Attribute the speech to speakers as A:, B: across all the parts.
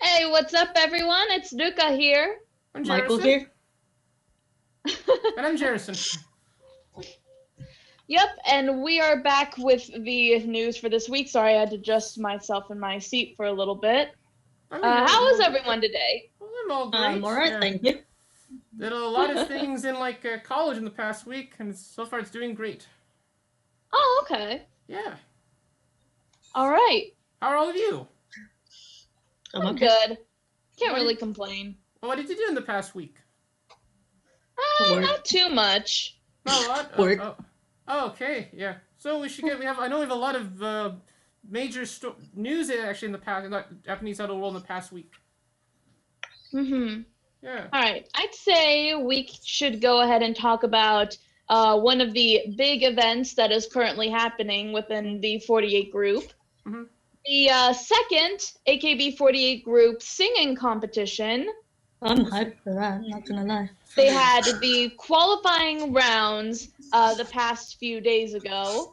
A: Hey, what's up, everyone? It's Ruka here.
B: I'm
C: Michael
B: Jerrison.
C: here.
B: And I'm Jerrison.
A: Yep, and we are back with the news for this week. Sorry, I had to adjust myself in my seat for a little bit. How is everyone today?
B: Well, I'm all great.
C: I'm alright, thank you.
B: Did a lot of things in college in the past week, and so far it's doing great.
A: Oh, okay.
B: Yeah.
A: All right.
B: How are all of you?
A: I'm
C: okay.
A: good. Can't really complain.
B: Well, what did you do in the past week?
C: Work.
A: Not too much.
B: Oh, what?
C: Work.
B: Oh, okay, yeah. So I know we have a lot of major news actually in the past, in the Japanese idol world in the past week.
A: Mm-hmm.
B: Yeah.
A: All right. I'd say we should go ahead and talk about one of the big events that is currently happening within the 48 group.
B: Mm-hmm.
A: The second AKB48 group singing competition.
C: I'm hyped for that, not gonna lie.
A: They had the qualifying rounds the past few days ago.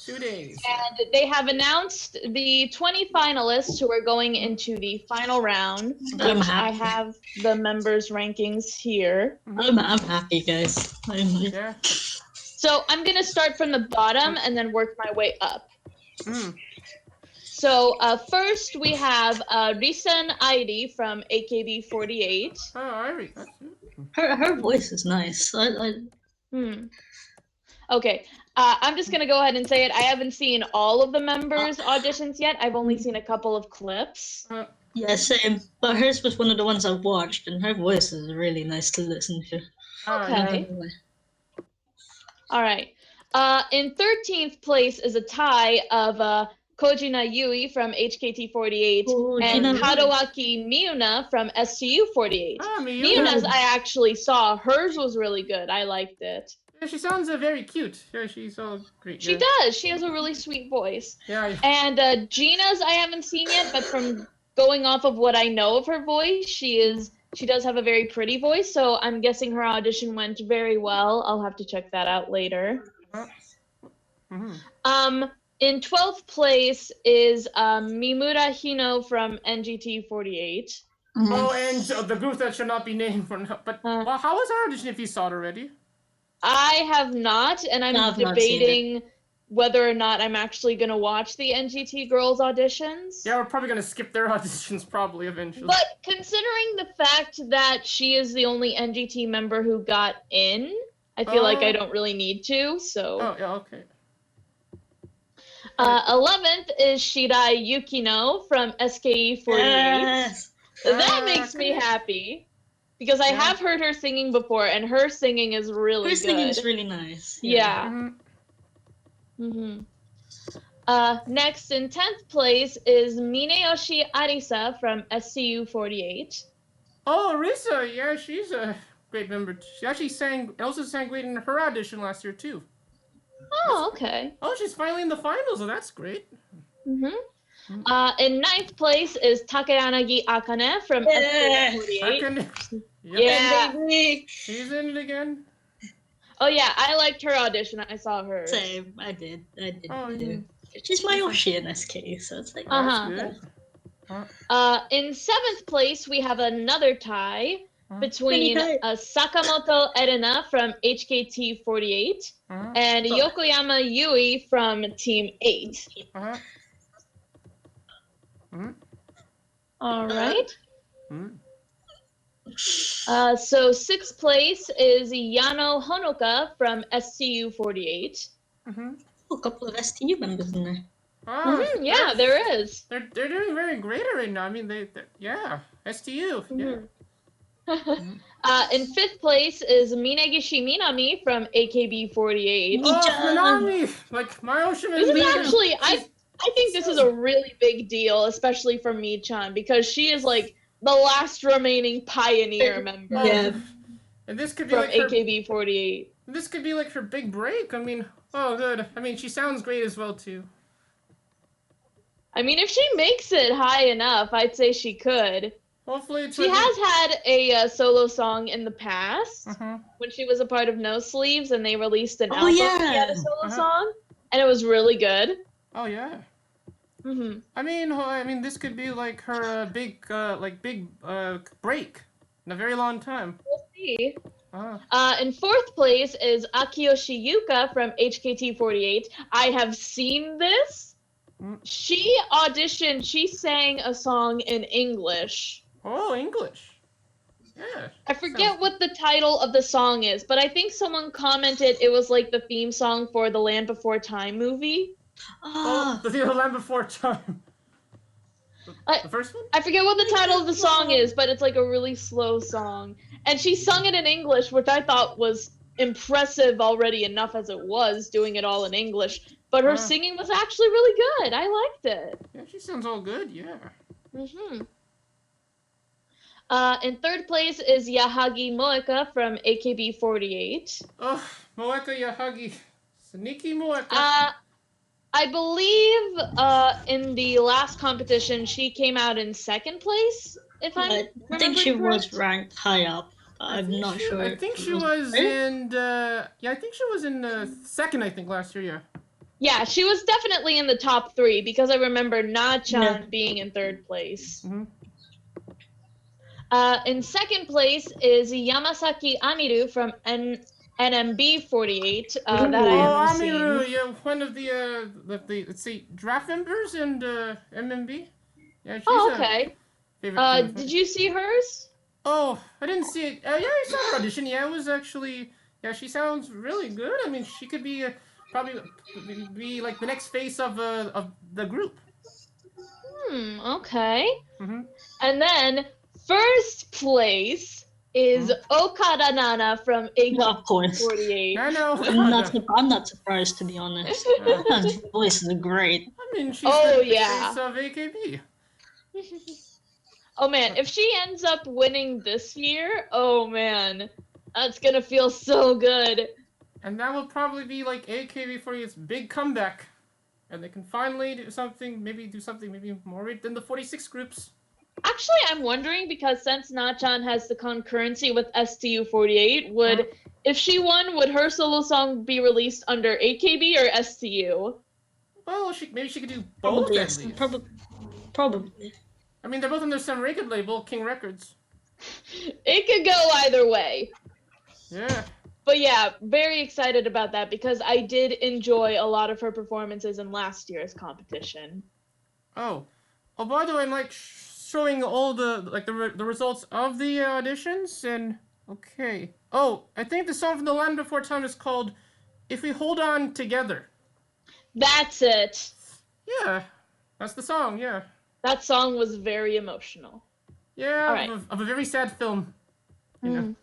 B: 2 days.
A: And they have announced the 20 finalists who are going into the final round.
C: I'm
A: Which
C: happy.
A: I have the members' rankings here.
C: I'm happy, guys.
B: Yeah.
A: So I'm going to start from the bottom and then work my way up.
B: Mm.
A: So first we have Risan Airi from AKB48.
B: Oh, I read that.
C: Her voice is nice.
A: Okay, I'm just going to go ahead and say it. I haven't seen all of the members' auditions yet. I've only seen a couple of clips.
C: Yeah, same. But hers was one of the ones I watched, and her voice is really nice to listen to.
A: Okay. All right. In 13th place is a tie of Kojina Yui from HKT48 and Haruaki Miuna from STU48. Miuna's I actually saw. Hers was really good. I liked it.
B: Yeah, she sounds very cute. Yeah, she's all great.
A: She does. She has a really sweet voice.
B: Yeah.
A: And Gina's I haven't seen yet, but from going off of what I know of her voice, she does have a very pretty voice, so I'm guessing her audition went very well. I'll have to check that out later.
B: Mm-hmm.
A: In 12th place is Mimura Hino from NGT48.
B: Oh, and the group that should not be named for now. But well, how was our audition if you saw it already?
A: I have not, and I'm debating whether or not I'm actually going to watch the NGT girls' auditions.
B: Yeah, we're probably going to skip their auditions probably eventually.
A: But considering the fact that she is the only NGT member who got in, I feel like I don't really need to, so...
B: Oh, yeah, okay.
A: 11th is Shirai Yukino from SKE48.
C: Yes.
A: That makes me happy. Because I have heard her singing before, and her singing is really good.
C: Her singing is really nice.
A: Yeah. Next, in 10th place is Mineyoshi Arisa from SCU48.
B: Oh, Arisa, yeah, she's a great member. She actually also sang great in her audition last year, too.
A: Oh, okay.
B: Oh, she's finally in the finals, so that's great.
A: In 9th place is Takeyanagi Akane from SCU48. Yeah.
B: She's in it again.
A: Oh, yeah, I liked her audition. I saw her.
C: Same, I did.
B: Oh, yeah.
C: She's my Yoshi in SK, so it's like...
B: That's good.
A: In 7th place, we have another tie between Sakamoto Erina from HKT48 and Yokoyama Yui from Team 8. All right. So 6th place is Yano Honoka from STU48.
C: A couple of STU members in there.
A: Yeah, there is.
B: They're doing very great right now. I mean, yeah, STU. Yeah.
A: In 5th place is Minegishi Minami from AKB48.
B: Oh, Minami! Like, my ocean
A: This is actually, I think this is a really big deal, especially for Mi-chan, because she is like the last remaining pioneer member
B: And this could be
A: from
B: like
A: AKB48.
B: This could be like her big break. I mean, oh, good. I mean, she sounds great as well, too.
A: I mean, if she makes it high enough, I'd say she could.
B: Hopefully
A: she has had a solo song in the past when she was a part of No Sleeves, and they released an album. She had a solo song, and it was really good.
B: Oh yeah. I mean, this could be like her big break in a very long time.
A: We'll see. In 4th place is Akiyoshi Yuka from HKT48. I have seen this. She auditioned. She sang a song in English.
B: Oh, English. Yeah.
A: I forget what the title of the song is, but I think someone commented it was like the theme song for the Land Before Time movie.
B: Oh, the Land Before Time. The first one?
A: I forget what the title of the song is, but it's like a really slow song. And she sung it in English, which I thought was impressive already enough as it was, doing it all in English. But her singing was actually really good. I liked it.
B: Yeah, she sounds all good, yeah.
A: In 3rd place is Yahagi Moeka from AKB48.
B: Oh, Moeka Yahagi. Sneaky Moeka.
A: I believe in the last competition she came out in 2nd place, if I
C: think she was ranked high up. I'm not sure.
B: I think she was in I think she was in 2nd, I think, last year, yeah.
A: Yeah, she was definitely in the top 3 because I remember Na-chan being in 3rd place. In 2nd place is Yamasaki Amiru from NMB48. That I haven't
B: Amiru,
A: seen.
B: yeah, one of the let's see, draft members and MMB. Yeah, she's
A: okay.
B: favorite.
A: Did you see hers?
B: Oh, I didn't see it. Yeah, I saw her audition. Yeah, it was actually. Yeah, she sounds really good. I mean, she could be probably be like the next face of the group.
A: Okay. And then 1st place is Okada Nana from AKB48.
B: I know.
C: I'm not surprised, to be honest. Her voice is great.
B: I mean, she's the face of AKB.
A: Oh man, if she ends up winning this year, oh man, that's gonna feel so good.
B: And that will probably be like AKB48's big comeback. And they can finally do something maybe more than the 46 groups.
A: Actually, I'm wondering because since Na-chan has the concurrency with STU48, if she won, would her solo song be released under AKB or STU?
B: Well, maybe she could do both.
C: Probably.
B: I mean, they're both on their some record label, King Records.
A: It could go either way.
B: Yeah.
A: But yeah, very excited about that because I did enjoy a lot of her performances in last year's competition.
B: Oh, by the way, I'm like showing all the the results of the auditions and okay. Oh, I think the song from the Land Before Time is called "If We Hold On Together."
A: That's it.
B: Yeah, that's the song. Yeah.
A: That song was very emotional.
B: Yeah,
A: right.
B: of a very sad film. You know,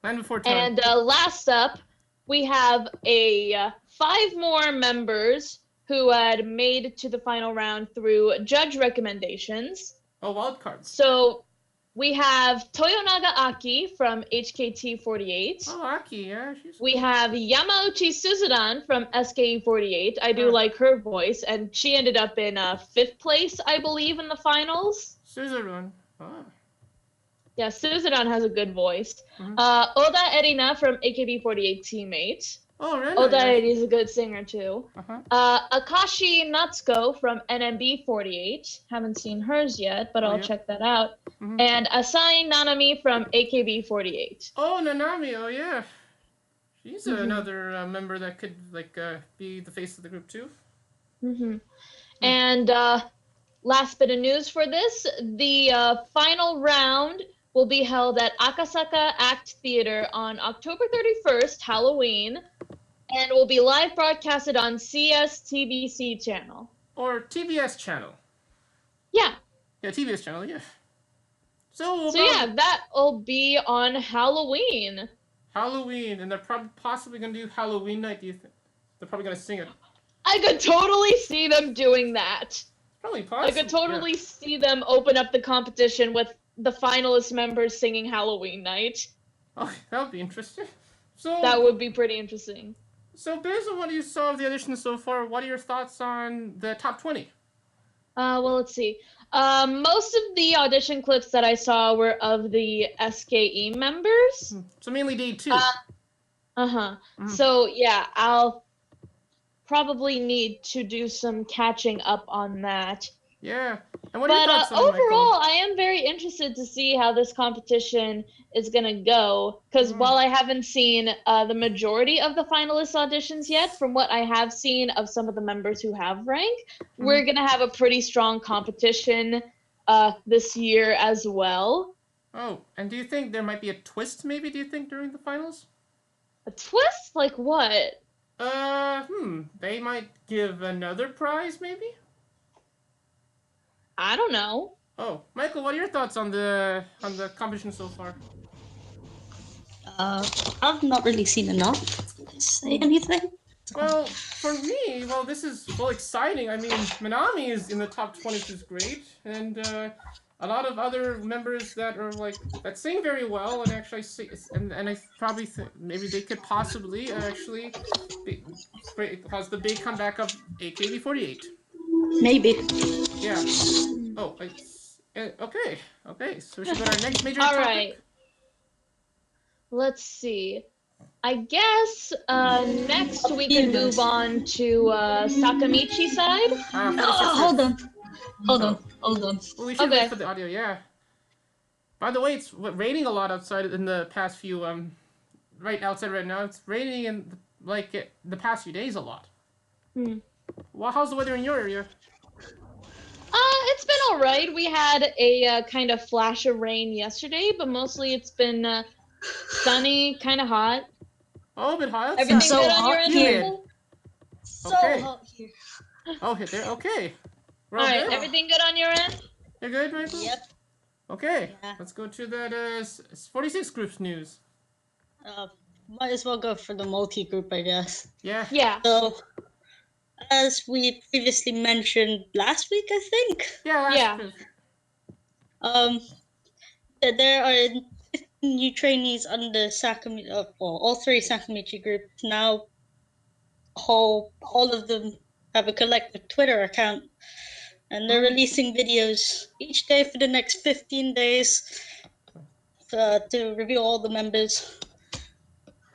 B: Land Before Time.
A: And last up, we have 5 more members who had made to the final round through judge recommendations.
B: Oh, wildcards.
A: So we have Toyonaga Aki from HKT48.
B: Oh, Aki, yeah.
A: We have Yamauchi Suzuran from SKE48. I do like her voice, and she ended up in 5th place, I believe, in the finals.
B: Suzuran. Oh.
A: Yeah, Suzuran has a good voice. Oda Erina from AKB48 Teammate.
B: Oh, really?
A: Oda Eri's a good singer, too. Akashi Natsuko from NMB48. Haven't seen hers yet, but I'll check that out. And Asai Nanami from AKB48.
B: Oh, Nanami. Oh, yeah. She's another member that could, be the face of the group, too.
A: And last bit of news for this, the final round will be held at Akasaka Act Theater on October 31st, Halloween, and will be live broadcasted on CS-TBC channel.
B: Or TBS channel.
A: Yeah.
B: Yeah, TBS channel, yeah. So
A: yeah, that'll be on Halloween.
B: Halloween, and they're possibly going to do Halloween night, do you think? They're probably going to sing it.
A: I could totally see them doing that.
B: Probably possible.
A: I could totally see them open up the competition with the finalist members singing Halloween night.
B: Oh, that would be interesting. So
A: that would be pretty interesting.
B: So based on what you saw of the auditions so far, what are your thoughts on the top 20?
A: Well, let's see. Most of the audition clips that I saw were of the SKE members.
B: So mainly day 2.
A: So yeah, probably need to do some catching up on that.
B: Yeah. And what are your thoughts on it,
A: overall,
B: Michael?
A: I am very interested to see how this competition is gonna go. Because while I haven't seen the majority of the finalist auditions yet, from what I have seen of some of the members who have rank, we're gonna have a pretty strong competition this year as well.
B: Oh, and do you think there might be a twist, maybe, do you think, during the finals?
A: A twist? Like what?
B: They might give another prize, maybe?
A: I don't know.
B: Oh, Michael, what are your thoughts on the competition so far?
C: I've not really seen enough to say anything.
B: Well, for me, this is exciting. I mean, Minami is in the top 20, which is great, and a lot of other members that are that sing very well and actually sing, and I probably think maybe they could possibly actually cause the big comeback of AKB48.
C: Maybe.
B: Yeah. Oh, okay. So we should go to our next major topic.
A: All right. Let's see. I guess next we can move on to Sakamichi side.
C: Hold on.
B: Well, we should wait for the audio, yeah. By the way, it's raining a lot outside in the past few right outside right now. It's raining in the past few days a lot. Well, how's the weather in your area?
A: It's been all right. We had a kind of flash of rain yesterday, but mostly it's been sunny, kind of hot.
B: Oh, a bit hot.
A: Everything
C: so
A: good on your
C: hot
A: end,
C: here.
A: Michael?
C: So hot here.
B: Oh, hit there. Okay.
A: All right, everything good on your end?
B: You're good, Michael?
C: Yep.
B: Okay.
C: Yeah.
B: Let's go to that 46 group's news.
C: Might as well go for the multi-group, I guess.
B: Yeah.
A: Yeah.
C: So, as we previously mentioned last week, I think.
B: Yeah.
C: There are 15 new trainees under Sakamichi. All three Sakamichi groups now. All of them have a collective Twitter account, and they're releasing videos each day for the next 15 days to review all the members.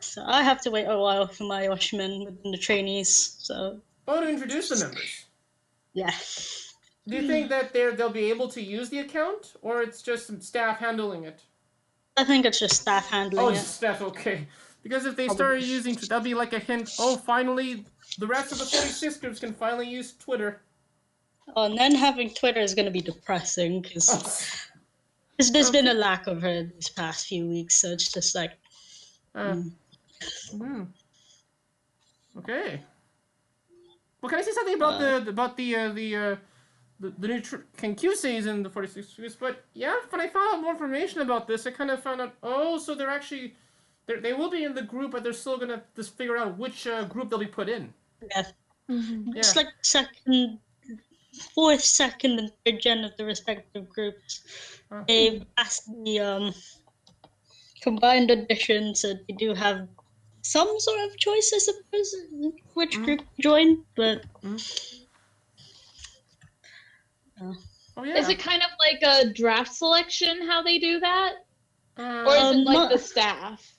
C: So I have to wait a while for my Oshmen within the trainees. So.
B: To introduce the members.
C: Yeah.
B: Do you think that they'll be able to use the account, or it's just some staff handling it?
C: I think it's just staff handling it.
B: Just staff, okay. Because if they started using, that'll be like a hint. Oh, finally, the rest of the 46 groups can finally use Twitter.
C: Oh, and then having Twitter is going to be depressing because there's been a lack of it these past few weeks. So it's just like.
B: Okay. Well, can I say something about the new Kenkyuseis in the 46 groups? But yeah, when I found out more information about this, I kind of found out. Oh, so they're actually they will be in the group, but they're still gonna just figure out which group they'll be put in.
C: Yeah. It's like fourth, second, and third gen of the respective groups. They've asked the combined audition, so they do have some sort of choice, I suppose, which group to join, but.
B: Oh yeah.
A: Is it kind of like a draft selection how they do that? Or is it like the staff?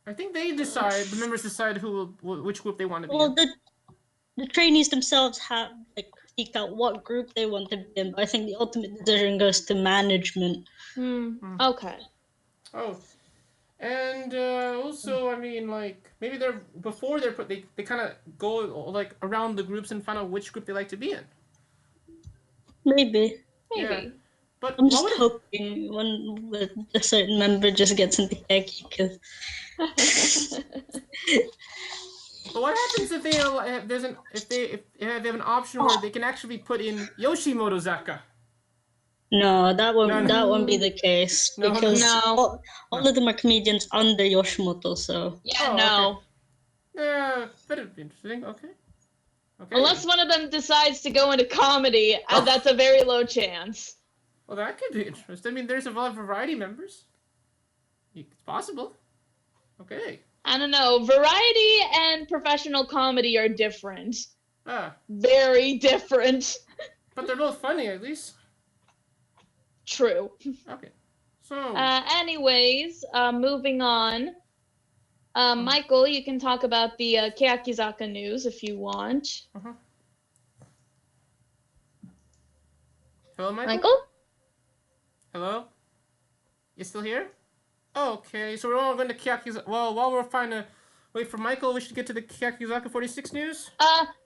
B: I think they decide, the members decide which group they want to be in.
C: Well, the trainees themselves have seek out what group they want to be in, but I think the ultimate decision goes to management.
A: Okay.
B: Oh. And also, I mean, maybe they kind of go around the groups and find out which group they like to be in.
C: Maybe.
B: Yeah. But
C: I'm just hoping one with a certain member just gets into Keki, because.
B: But what happens if they have an option where they can actually put in Yoshimoto Zaka?
C: No, that won't be the case because all of them are comedians under Yoshimoto, so.
A: Yeah, no.
B: Okay. But it'd be interesting. Okay.
A: Unless one of them decides to go into comedy, that's a very low chance.
B: Well, that could be interesting. I mean, there's a lot of variety members. It's possible. Okay.
A: I don't know. Variety and professional comedy are different. Very different.
B: But they're both funny, at least.
A: True.
B: Okay. So.
A: Anyways, moving on. Michael, you can talk about the Keakizaka news if you want.
B: Hello, Michael?
A: Michael?
B: Hello? You still here? Okay, so we're all going to Keakizaka. Well, while we're trying to wait for Michael, we should get to the Keakizaka46 news.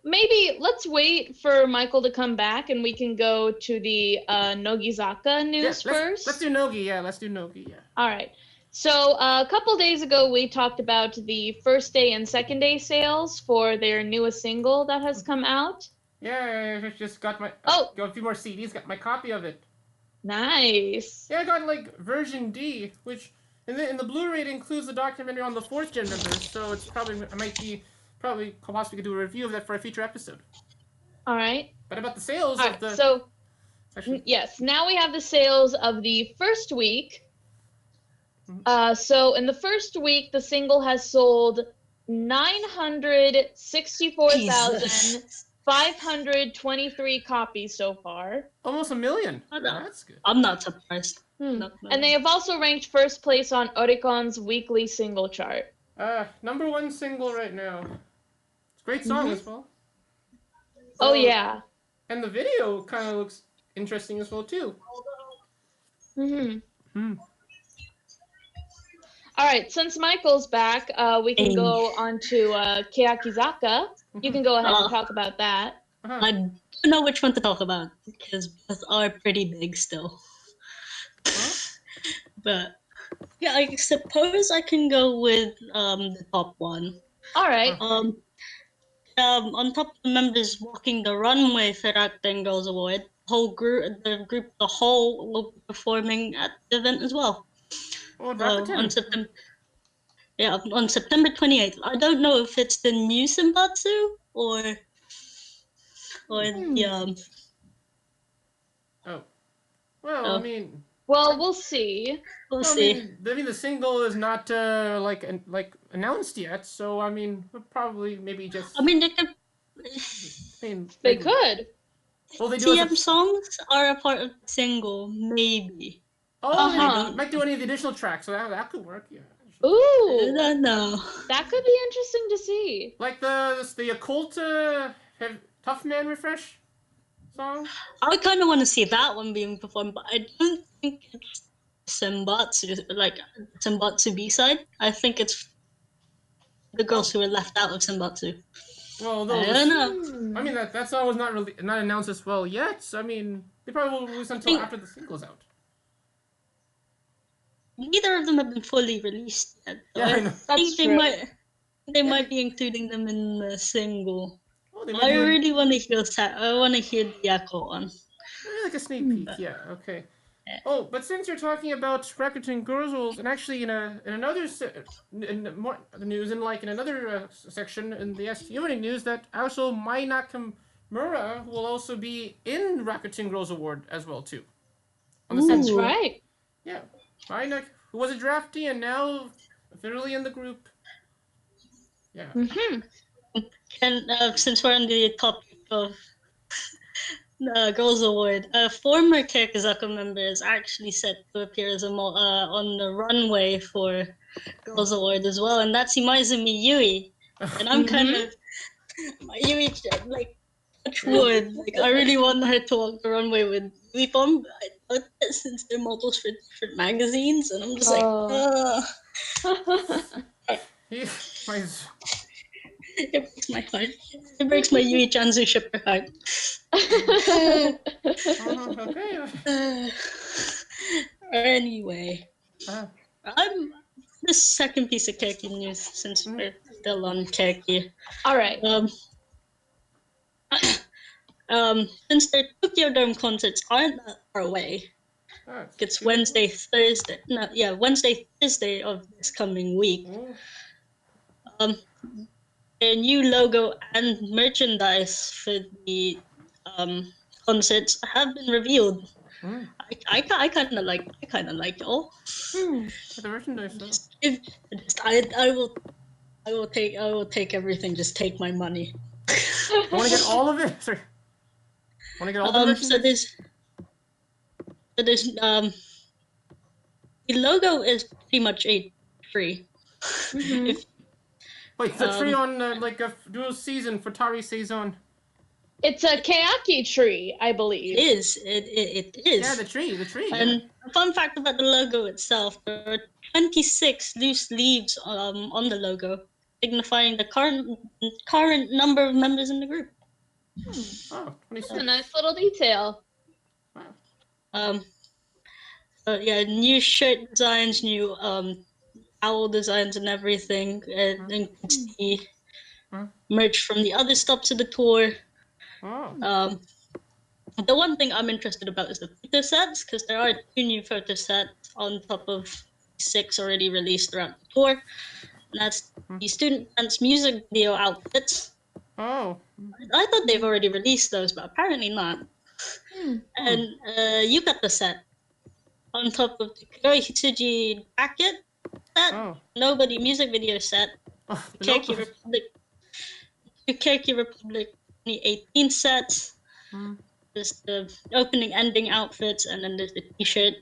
A: Maybe let's wait for Michael to come back and we can go to the Nogizaka news first.
B: Let's do Nogi, yeah. Let's do Nogi, yeah.
A: All right. So a couple days ago, we talked about the first day and second day sales for their newest single that has come out.
B: Yeah, I just got my... got a few more CDs, got my copy of it.
A: Nice.
B: Yeah, I got, like, version D, which... In the Blu-ray, it includes the documentary on the 4th gen members, so it's probably... possibly could do a review of that for a future episode.
A: All right.
B: But about the sales of the...
A: So, yes, now we have the sales of the first week. So in the first week, the single has sold 964,523 copies so far.
B: Almost 1 million. Oh, that's good.
C: I'm not surprised.
A: And they have also ranked first place on Oricon's weekly single chart.
B: #1 single right now. It's a great song as well.
A: Oh, yeah.
B: And the video kind of looks interesting as well, too.
A: All right, since Michael's back, we can go on to Keakizaka. You can go ahead and talk about that.
C: I don't know which one to talk about because both are pretty big still. But yeah, I suppose I can go with the top one.
A: All right.
C: On top of the members walking the runway for Rakuten Girls Award, the whole will be performing at the event as well.
B: Oh,
C: on September 28th. I don't know if it's the new Senbatsu or the
B: Well, I mean.
A: Well, we'll see.
C: We'll see.
B: I mean, the single is not like announced yet, so I mean, we'll probably maybe just.
C: I mean, they could.
A: They could.
B: Well, they do.
C: TM songs are a part of the single, maybe.
B: Oh, they might do any of the additional tracks, so that could work. Yeah.
A: Ooh.
C: I don't know.
A: That could be interesting to see.
B: Like the occult Tough Man refresh song.
C: I kind of want to see that one being performed, but I don't think it's Senbatsu B-side. I think it's the girls who were left out of Senbatsu.
B: Well,
C: I don't know.
B: I mean, that song was not announced as well yet. I mean, they probably won't release until after the single's out.
C: Neither of them have been fully released yet.
B: Yeah, I know.
C: I think they might be including them in the single.
B: Oh,
C: I really want to hear the Echo one.
B: Maybe like a sneak peek, yeah, okay. Yeah. Oh, but since you're talking about Rakuten Girls, and actually in another news, in another section in the STU news, that also Mai Nakamura will also be in Rakuten Girls Award as well too.
A: That's right.
B: Yeah, Mai who was a draftee and now officially in the group. Yeah.
C: And since we're on the topic of the Girls Award, a former Keakizaka member is actually set to appear as on the runway for Girls Award as well, and that's Imaizumi Yui. And I'm kind of Yui, like, touch wood. Like, I really want her to walk the runway with Yui Pom, but since they're models for different magazines, and I'm just It breaks my heart. It breaks my Yui Chanzu shipper heart. Anyway, I'm the second piece of Keiki news since we're still on Keiki.
A: All right.
C: Since their Tokyo Dome concerts aren't that far away, it's Wednesday, Thursday of this coming week. A new logo and merchandise for the concerts have been revealed. I kind of like it all.
B: The merchandise.
C: I will take everything. Just take my money.
B: I want to get all of it. Sorry. Want to get all the merchandise?
C: So there's the logo is pretty much free.
B: Wait, the tree on like a dual season for Tari Saison.
A: It's a keyaki tree, I believe.
C: It is. It is.
B: Yeah, the tree.
C: And a fun fact about the logo itself: there are 26 loose leaves on the logo, signifying the current number of members in the group.
B: Oh, 26.
A: That's a nice little detail.
B: Wow.
C: So yeah, new shirt designs, new owl designs, and everything. And you can see merch from the other stops of the tour.
B: Oh.
C: The one thing I'm interested about is the photo sets, because there are 2 new photo sets on top of 6 already released throughout the tour. And that's the student dance music video outfits.
B: Oh.
C: I thought they've already released those, but apparently not. And yukata set on top of the Kuroi Hitsuji jacket set, Nobody music video set, Keiki Republic 2018 sets. There's the opening ending outfits, and then there's the t-shirt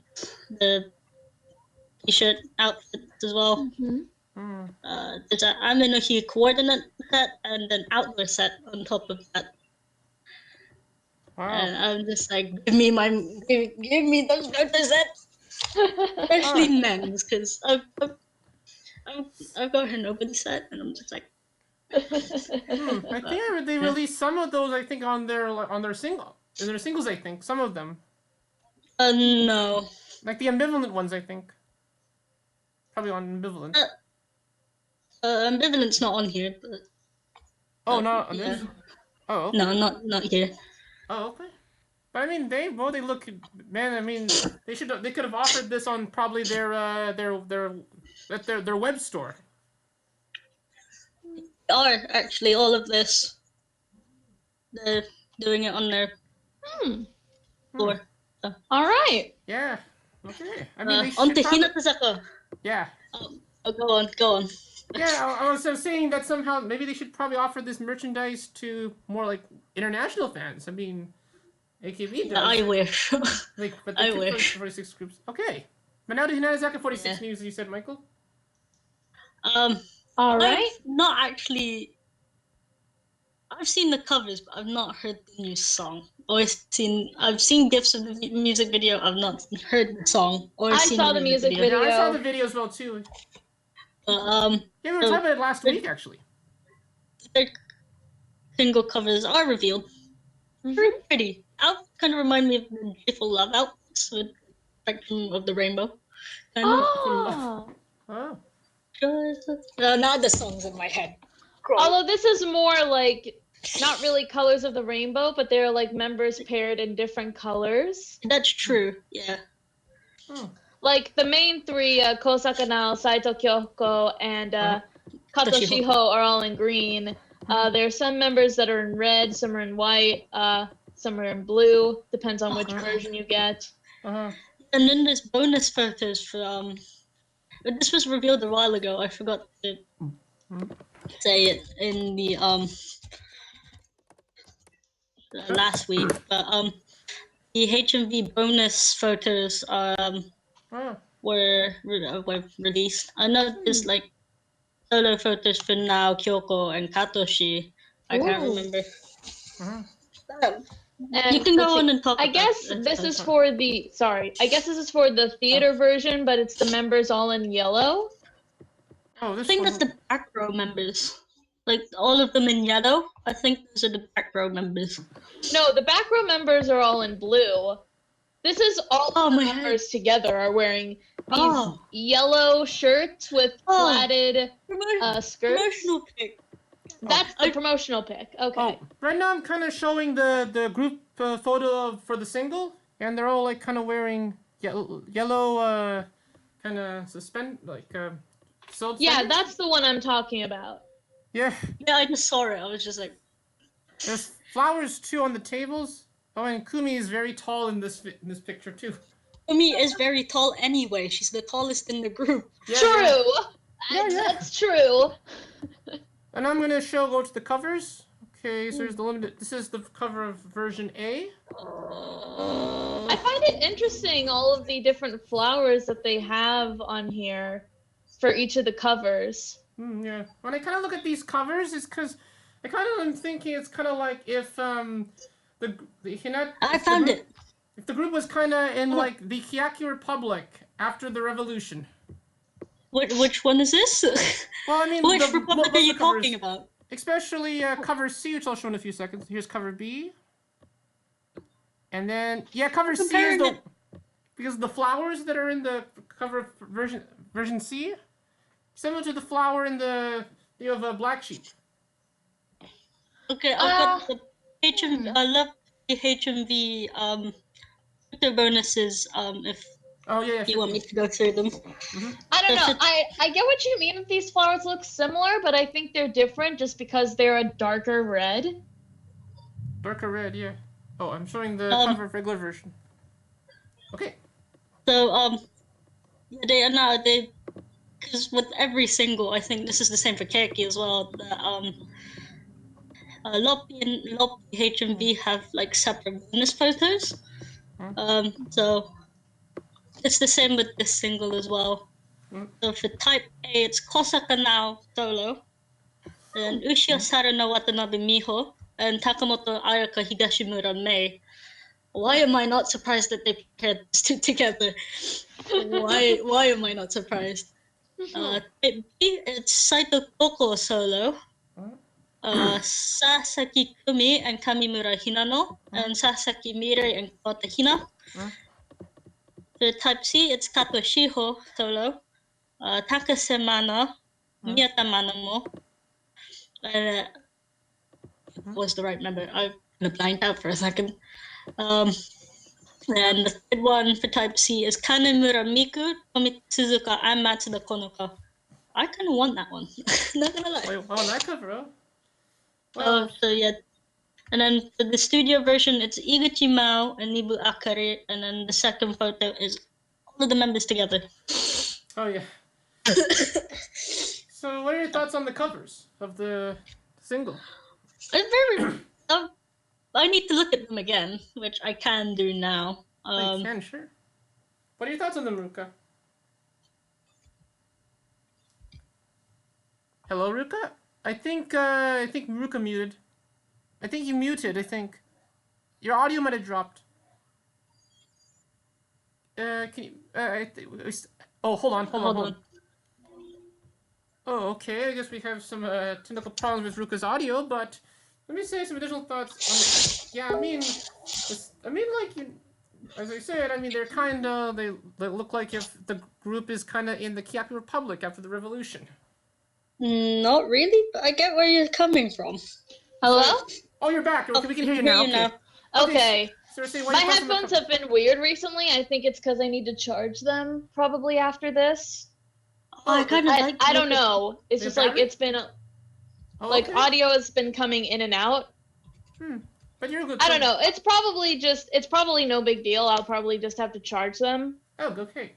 C: outfits as well. There's an Ame no Hi coordinate set and an outdoor set on top of that.
B: Wow.
C: And I'm just like, give me those photo sets, especially men's, because I've got her nobody set, and I'm just like.
B: I think they released some of those. I think on their singles. I think some of them.
C: No.
B: Like the ambivalent ones, I think. Probably on ambivalent.
C: Ambivalent's not on here, but.
B: Oh, not on this. Oh. Okay.
C: No, not here.
B: Oh, okay. But I mean, they look, man. I mean, they could have offered this on probably their web store.
C: They are actually all of this. They're doing it on their store. So.
A: All right.
B: Yeah. Okay. I mean, they
C: on to
B: probably...
C: Hinatazaka.
B: Yeah.
C: Go on.
B: Yeah, I was saying that somehow maybe they should probably offer this merchandise to more like international fans. I mean, AKB does.
C: I wish.
B: Like, but
C: I wish.
B: 46 groups. Okay. But now to Hinatazaka46 news, you said, Michael?
A: All right.
C: Not actually. I've seen the covers, but I've not heard the new song. I've seen gifs of the music video. I've not heard the song.
A: I saw the music video.
B: Yeah, I saw the video as well too. Yeah, we were talking about it last week actually.
C: Their single covers are revealed. Very pretty. Kind of remind me of the Beautiful Love outfits with Spectrum of the Rainbow.
B: Oh.
C: Now the song's in my head.
A: Although this is more like not really colors of the rainbow, but they're like members paired in different colors.
C: That's true. Yeah.
A: Like the main 3, Kosaka Nao, Saito Kyoko, and Kato Shiho are all in green. There are some members that are in red, some are in white, some are in blue. Depends on which version you get.
C: And then there's bonus photos from. This was revealed a while ago. I forgot to say it in the last week, but the HMV bonus photos were released. I know there's like solo photos for Nao, Kyoko, and Katoshi. I can't remember.
A: And
C: you can go on and talk.
A: I guess this is for the theater version, but it's the members all in yellow.
C: I think that's the back row members. Like all of them in yellow. I think those are the back row members.
A: No, the back row members are all in blue. This is all the members together are wearing these yellow shirts with platted skirts.
C: Promotional pic.
A: That's the promotional pic. Okay.
B: Right now I'm kind of showing the group photo for the single, and they're all like kind of wearing yellow kind of silk.
A: Yeah, that's the one I'm talking about.
B: Yeah.
C: Yeah, I just saw it. I was just like.
B: There's flowers too on the tables. Oh, and Kumi is very tall in this picture too.
C: Kumi is very tall anyway. She's the tallest in the group.
A: Yeah, true. Yeah. That's true.
B: And I'm gonna go to the covers. Okay, so there's the limited. This is the cover of version A.
A: I find it interesting all of the different flowers that they have on here for each of the covers.
B: Yeah. When I kind of look at these covers, it's because I kind of am thinking it's kind of like if the Hinat.
C: I found it.
B: If the group was kind of in like the Hyakki Republic after the revolution.
C: Which one is this?
B: Well, I mean,
C: which republic are you talking about?
B: Especially cover C, which I'll show in a few seconds. Here's cover B. And then, yeah, cover C is the... Because the flowers that are in the cover version C, similar to the flower in the... You have a black sheep.
C: Okay, I've got the HMV... I love the HMV the bonuses if you want me to go through them.
A: I don't know. I get what you mean that these flowers look similar, but I think they're different just because they're a darker red.
B: Darker red, yeah. Oh, I'm showing the cover regular version. Okay.
C: So they are now because with every single, I think this is the same for Keiki as well. Loppy and HMV have like separate bonus photos. So it's the same with this single as well. So for type A, it's Kosaka Now solo, and Ushio Sarano Watanabe Miho, and Takamoto Ayaka Higashimura Mei. Why am I not surprised that they paired these two together? Why am I not surprised? Type B, it's Saito Koko solo. Sasaki Kumi and Kamimura Hinano, and Sasaki Mirei and Kota Hina. For type C, it's Kato Shiho solo, Takase Mana, Miyata Manamo. Was the right member? I'm gonna blank out for a second. And the third one for type C is Kanemura Miku, Tomi Suzuka, and Matsuda Konoka. I kind of want that one. Not gonna lie.
B: Wait, oh, that cover,
C: So yeah, and then for the studio version, it's Iguchi Mao and Nibu Akari, and then the second photo is all of the members together.
B: Oh yeah. So, what are your thoughts on the covers of the single?
C: It's very. I need to look at them again, which I can do now.
B: You can, sure. What are your thoughts on them, Ruka? Hello, Ruka? I think Ruka muted. I think you muted, I think. Your audio might have dropped. Can you... hold on. Oh, okay, I guess we have some technical problems with Ruka's audio, but let me say some additional thoughts on... Yeah, I mean, as I said, they're kind of... They look like if the group is kind of in the Hyakki Republic after the revolution.
C: Not really, but I get where you're coming from.
A: Hello?
B: Oh, you're back. We can hear you now.
A: Okay.
B: Seriously,
A: my headphones have been weird recently. I think it's because I need to charge them probably after this.
C: I kind of like.
A: I don't know. It's just like it's been audio has been coming in and out.
B: But you're a good.
C: I
A: don't know. It's probably no big deal. I'll probably just have to charge them.
B: Oh, okay.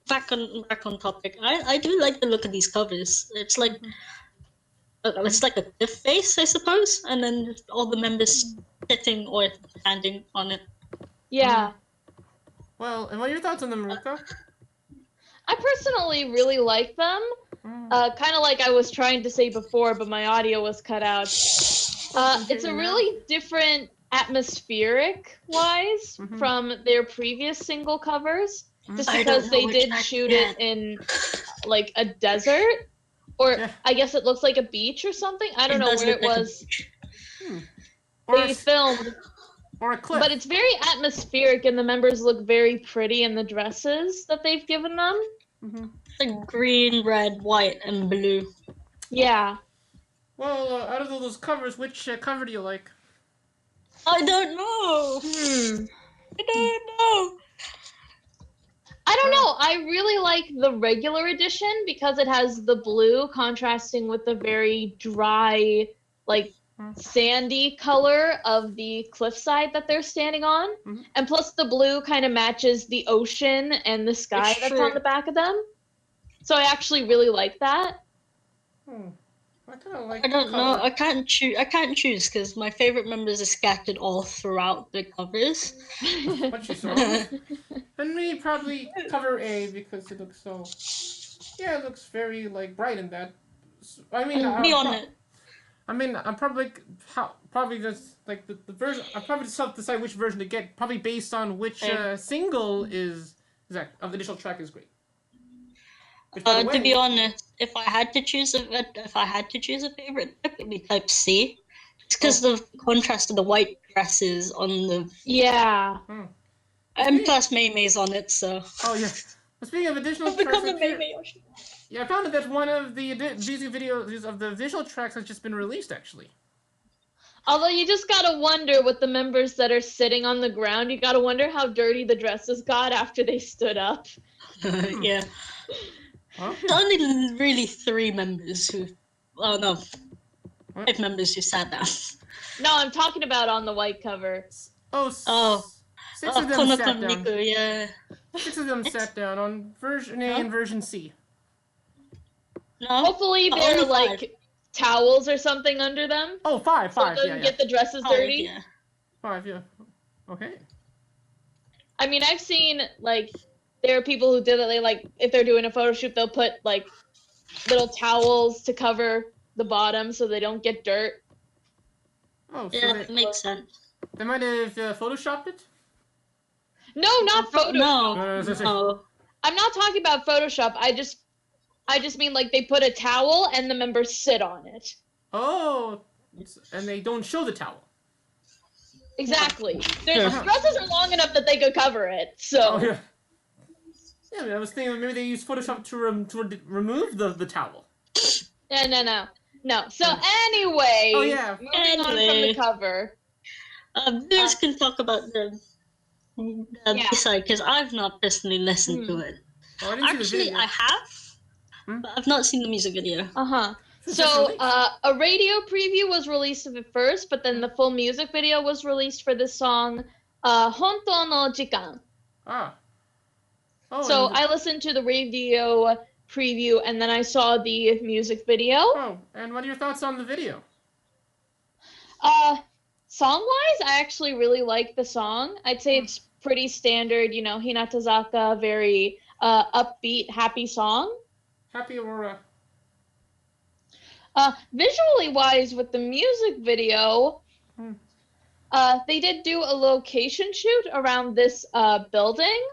C: Back on topic. I do like the look of these covers. It's like it's like a diff face, I suppose, and then all the members sitting or standing on it.
A: Yeah.
B: Well, and what are your thoughts on them, Ruka?
A: I personally really like them. Kind of like I was trying to say before, but my audio was cut out. It's a really different atmospheric-wise from their previous single covers. Just because they did shoot it in, like, a desert. Or I guess it looks like a beach or something. I don't know where it was. They filmed.
B: Or a cliff.
A: But it's very atmospheric, and the members look very pretty in the dresses that they've given them.
C: Like green, red, white, and blue.
A: Yeah.
B: Well, out of all those covers, which cover do you like?
C: I don't know. I don't know.
A: I don't know. I really like the regular edition because it has the blue contrasting with the very dry, like, sandy color of the cliffside that they're standing on. And plus the blue kind of matches the ocean and the sky that's on the back of them. So I actually really like that.
C: I don't know. I can't choose because my favorite members are scattered all throughout the covers.
B: And me, probably cover A because it looks so Yeah, it looks very like bright in that. I mean,
C: Be on it.
B: I mean, I'm probably probably just like the version. I probably just have to decide which version to get. Probably based on which single is that of the initial track is great. Which, by the way,
C: To be honest, if I had to choose a favorite, it would be Type C. It's because of the contrast of the white dresses on the.
A: Yeah.
C: And plus May's on it, so.
B: Oh yeah. Well, speaking of additional
C: I've become
B: tracks,
C: a May.
B: yeah, I found that one of the music videos of the visual tracks has just been released actually.
A: Although you just gotta wonder with the members that are sitting on the ground, you gotta wonder how dirty the dresses got after they stood up.
C: Yeah.
B: Huh?
C: There's only really 3 members who. Oh no. 5 members who sat down.
A: No, I'm talking about on the white cover.
C: Oh.
B: 6 of them sat down.
C: Nico, yeah.
B: 6 of them sat down on version A and version C.
C: No.
A: Hopefully they're
C: only
A: like
C: 5.
A: towels or something under them.
B: Oh, 5,
A: So it doesn't get the dresses dirty.
C: Yeah.
B: 5, yeah. Okay.
A: I mean, I've seen like there are people who did it. They like if they're doing a photo shoot, they'll put like little towels to cover the bottom so they don't get dirt.
B: Oh, so
C: Yeah, that makes sense.
B: they might have photoshopped it?
A: No, not Photoshop.
C: No.
A: I'm not talking about Photoshop. I just mean like they put a towel and the members sit on it.
B: Oh, and they don't show the towel.
A: Exactly. Their dresses are long enough that they could cover it. So.
B: Oh, yeah. Yeah, I mean, I was thinking maybe they used Photoshop to remove the towel.
A: No. So anyway,
B: Oh yeah.
A: moving on from the cover.
C: Viewers can talk about the B-side because I've not personally listened to it.
B: Oh, I didn't see the
C: Actually,
B: video.
C: I have, but I've not seen the music video.
A: So a radio preview was released of it first, but then the full music video was released for this song, Hontou no Jikan.
B: Ah. Oh,
A: So I listened to the radio preview and then I saw the music video.
B: Oh, and what are your thoughts on the video?
A: Song-wise, I actually really like the song. I'd say it's pretty standard, you know, Hinatazaka, very upbeat, happy song.
B: Happy Aurora.
A: Visually wise, with the music video, they did do a location shoot around this building.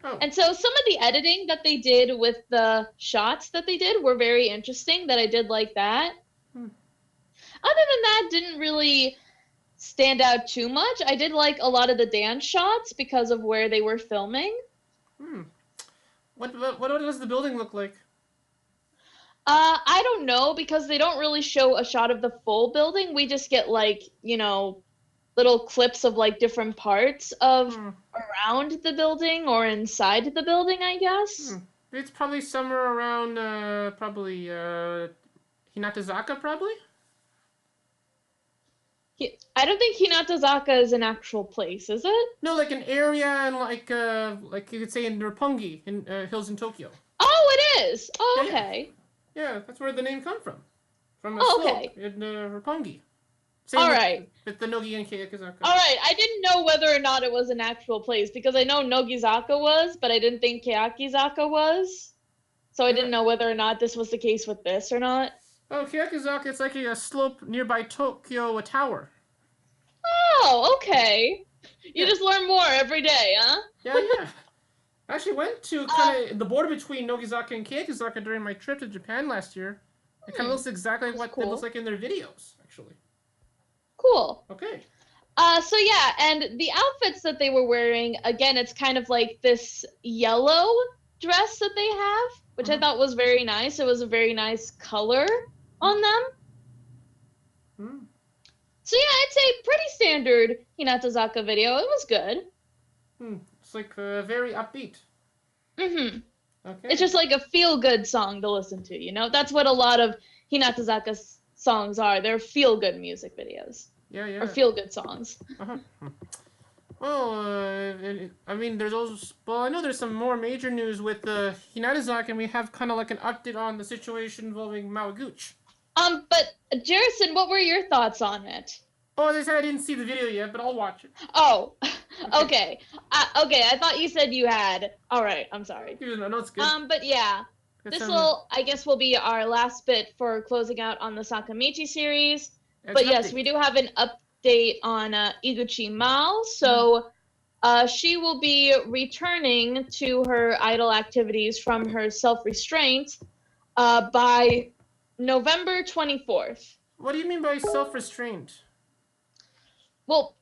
B: Oh.
A: And so some of the editing that they did with the shots that they did were very interesting, that I did like that. Other than that, didn't really stand out too much. I did like a lot of the dance shots because of where they were filming.
B: What does the building look like?
A: I don't know, because they don't really show a shot of the full building. We just get like, you know, little clips of like different parts of around the building or inside the building, I guess.
B: It's probably somewhere around Hinatazaka, probably?
A: I don't think Hinatazaka is an actual place, is it?
B: No, like an area and like you could say in Roppongi, in hills in Tokyo.
A: Oh, it is. Oh,
B: Yeah,
A: okay.
B: Yeah, that's where the name comes from. From a
A: Oh,
B: slope
A: okay.
B: in Roppongi.
A: All right.
B: With the Nogi and Kiyakizaka.
A: All right. I didn't know whether or not it was an actual place, because I know Nogizaka was, but I didn't think Kiyakizaka was. So I didn't know whether or not this was the case with this or not.
B: Oh, Kiyakizaka, it's like a slope nearby Tokyo, a tower.
A: Oh, okay. You just learn more every day, huh?
B: Yeah. I actually went to kind of the border between Nogizaka and Kiyakizaka during my trip to Japan last year. It kind of looks exactly what it looks like in their videos, actually.
A: Cool.
B: Okay.
A: So yeah, and the outfits that they were wearing, again, it's kind of like this yellow dress that they have, which I thought was very nice. It was a very nice color on them. So yeah, I'd say pretty standard Hinatazaka video. It was good.
B: It's like very upbeat. Okay.
A: It's just like a feel-good song to listen to, you know? That's what a lot of Hinatazaka's songs are. They're feel-good music videos.
B: Yeah.
A: Or feel-good songs.
B: Well, I mean, there's also... Well, I know there's some more major news with Hinatazaka, and we have kind of like an update on the situation involving Mawaguchi.
A: But, Jerrison, what were your thoughts on it?
B: Oh, as I said, I didn't see the video yet, but I'll watch it.
A: Oh, okay. I thought you said you had. All right, I'm sorry.
B: No, it's good.
A: But yeah. I guess, will be our last bit for closing out on the Sakamichi series. But yes, we do have an update on Iguchi Mao. So she will be returning to her idol activities from her self-restraint by November 24th.
B: What do you mean by self-restraint?
A: Well,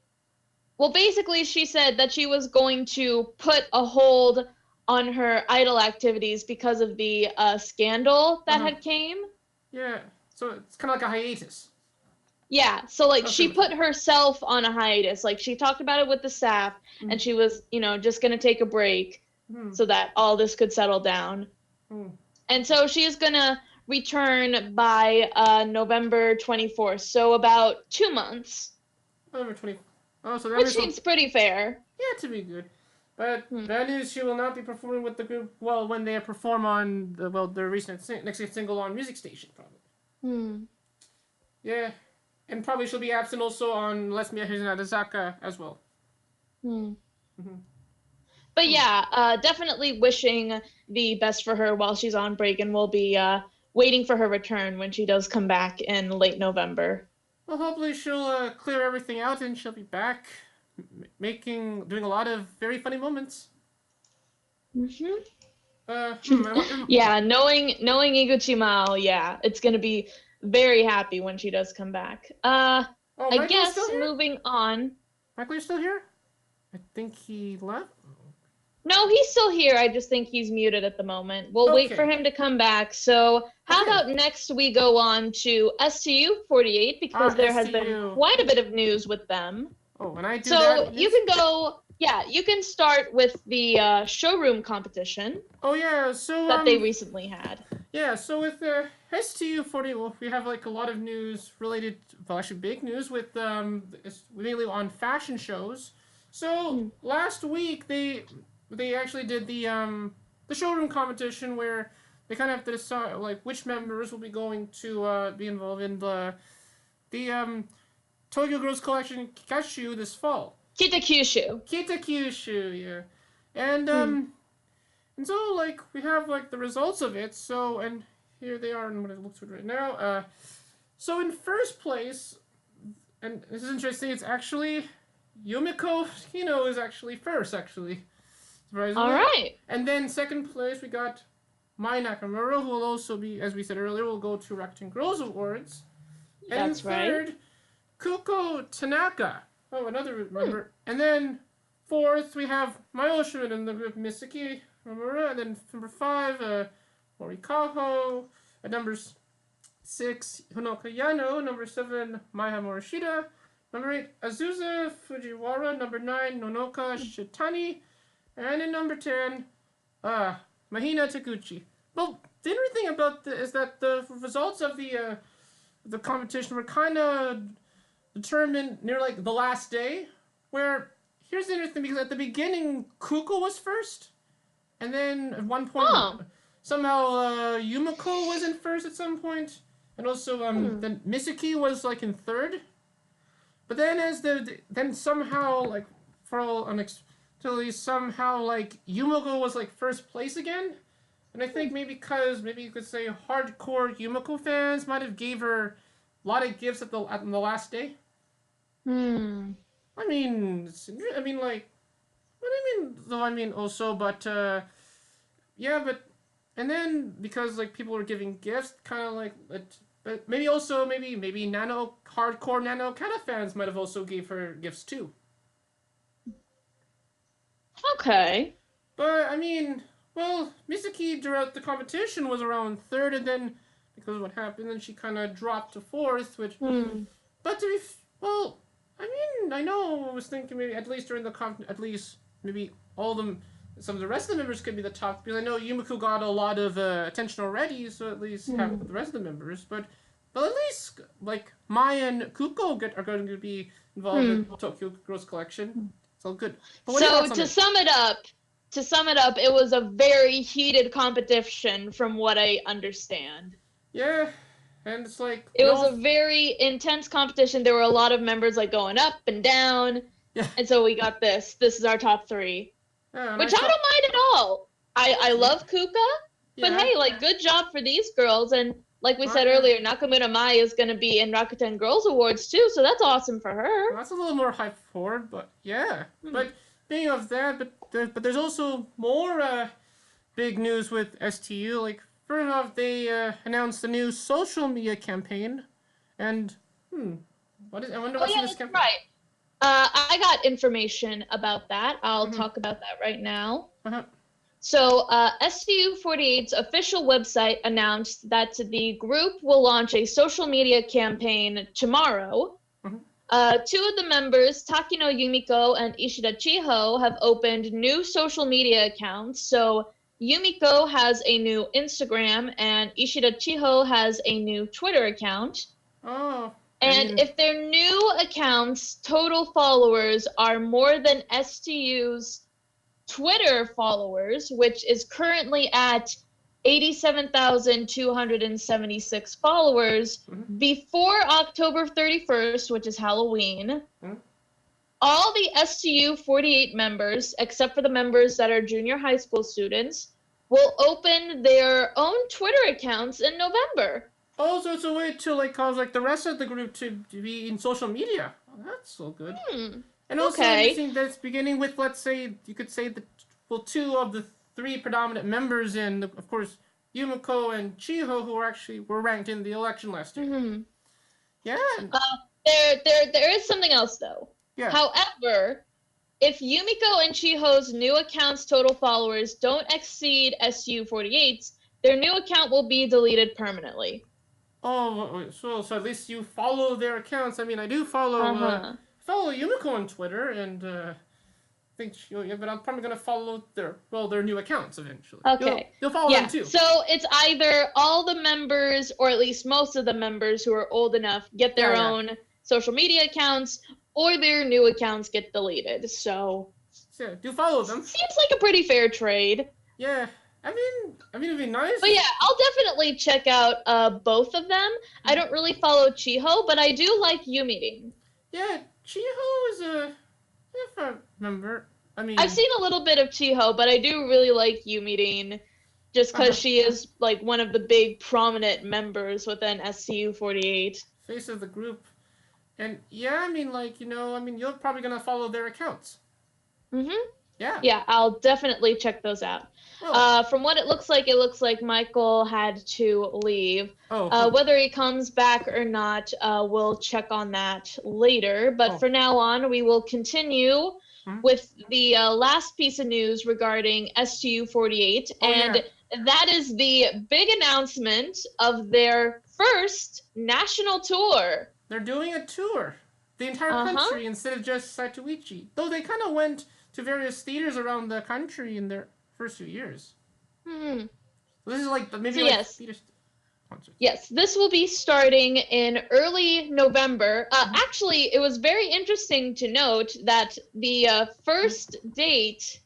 A: basically, she said that she was going to put a hold on her idol activities because of the scandal that had came.
B: Yeah, so it's kind of like a hiatus.
A: Yeah, so like she put herself on a hiatus. Like she talked about it with the staff, and she was, just gonna take a break so that all this could settle down. And so she is gonna return by November 24th, so about 2 months.
B: November 20th. Oh, so that
A: which seems pretty fair.
B: Yeah, to be good. But bad news, she will not be performing with the group, well, when they perform on, their recent next single on Music Station, probably. Yeah. And probably she'll be absent also on Let's Meet Hinatazaka as well.
A: But yeah, definitely wishing the best for her while she's on break, and we'll be waiting for her return when she does come back in late November.
B: Well, hopefully she'll clear everything out and she'll be back doing a lot of very funny moments.
A: Yeah, knowing Iguchi Mao, yeah, it's gonna be very happy when she does come back. I guess moving on.
B: Michael, you still here? I think he left.
A: No, he's still here. I just think he's muted at the moment. We'll wait for him to come back. So how about next we go on to STU48 because there has been quite a bit of news with them.
B: Oh, and I do
A: So you can go, you can start with the showroom competition.
B: Oh, yeah, so...
A: that they recently had.
B: Yeah, so with the STU48, well, we have, like, a lot of news related, well, actually big news with, mainly on fashion shows. So, last week, they actually did the showroom competition where they kind of have to decide, like, which members will be going to be involved in the Tokyo Girls Collection Kikashu this fall.
A: Kitakyushu,
B: yeah. And so, like, we have, like, the results of it, so, and here they are, I'm going to look through it right now. So in first place, and this is interesting, it's actually Yumiko Hino is actually first, actually. Surprisingly.
A: All right.
B: And then second place, we got Mai Nakamura, who will also be, as we said earlier, will go to Rakuten Girls Awards. And
A: That's
B: third,
A: right.
B: Kuko Tanaka. Oh, another member. And then fourth, we have Mayoshin in the group Misaki Nomura. And then number 5, Morikaho. At number 6, Honoka Yano. Number 7, Maya Morishida. Number 8, Azusa Fujiwara. Number 9, Nonoka Shitani. And in number 10, Mahina Taguchi. Well, the interesting thing about is that the results of the competition were kind of determined near like the last day. Where here's the interesting because at the beginning Kuko was first, and then at one point somehow Yumiko was in first at some point, and also then Misaki was like in third. But then then somehow like for all somehow like Yumiko was like first place again. And I think maybe you could say hardcore Yumiko fans might have gave her a lot of gifts at the last day. And then because like people were giving gifts, kind of like, but maybe hardcore Nano Kata fans might have also gave her gifts too.
A: Okay.
B: But well, Misaki throughout the competition was around third, and then because of what happened, then she kind of dropped to fourth, which. But I know I was thinking maybe at least during the maybe some of the rest of the members could be the top, because I know Yumiko got a lot of attention already, so at least have the rest of the members, but at least like Maya and Kuko are going to be involved in the Tokyo Girls Collection. It's all good.
A: So to sum it up, it was a very heated competition from what I understand.
B: Yeah, and it's like...
A: It was a very intense competition. There were a lot of members like going up and down. Yeah. And so we got this. This is our top 3. Yeah, which I don't mind at all. I love Kuka. But hey, like, good job for these girls. And like we said earlier, Nakamura Mai is going to be in Rakuten Girls Awards too, so that's awesome for her.
B: Well, that's a little more hype forward, but yeah. But being of that, but there's also more big news with STU. Like, first off, they announced a new social media campaign, and what is? I wonder what's in this campaign.
A: Right. I got information about that. I'll talk about that right now. So, STU48's official website announced that the group will launch a social media campaign tomorrow. Two of the members, Takino Yumiko and Ishida Chiho, have opened new social media accounts. So, Yumiko has a new Instagram and Ishida Chiho has a new Twitter account. And if their new accounts' total followers are more than STU's Twitter followers, which is currently at 87,276 followers, before October 31st, which is Halloween, all the STU48 members, except for the members that are junior high school students, will open their own Twitter accounts in November.
B: Oh, so it's a way to cause the rest of the group to be in social media. Oh, that's so good. And also, I think that it's beginning with, let's say, you could say two of the three predominant members in, of course, Yumiko and Chiho, who were ranked in the election last year. Yeah.
A: There is something else though.
B: Yeah.
A: However, if Yumiko and Chiho's new account's total followers don't exceed SU48's, their new account will be deleted permanently.
B: Oh, so at least you follow their accounts. I mean, I do follow Yumiko on Twitter, and but I'm probably gonna follow their new accounts eventually.
A: Okay.
B: You'll follow them too.
A: So it's either all the members, or at least most of the members who are old enough, get their own social media accounts, or their new accounts get deleted. So
B: do follow them.
A: Seems like a pretty fair trade.
B: Yeah. I mean, it'd be nice.
A: But yeah, I'll definitely check out both of them. I don't really follow Chiho, but I do like Yumirin.
B: Yeah, Chiho is if I remember. I mean,
A: I've seen a little bit of Chiho, but I do really like Yumirin, just because she is one of the big prominent members within STU48.
B: Face of the group, and yeah, I mean, you're probably gonna follow their accounts. Yeah,
A: I'll definitely check those out. From what it looks like Michael had to leave. Whether he comes back or not, we'll check on that later. But for now on, we will continue with the last piece of news regarding STU48. That is the big announcement of their first national tour.
B: They're doing a tour. The entire country instead of just Satuichi. Though they kind of went to various theaters around the country in their first few years. So this is theater concerts.
A: Yes, this will be starting in early November. Actually, it was very interesting to note that the first date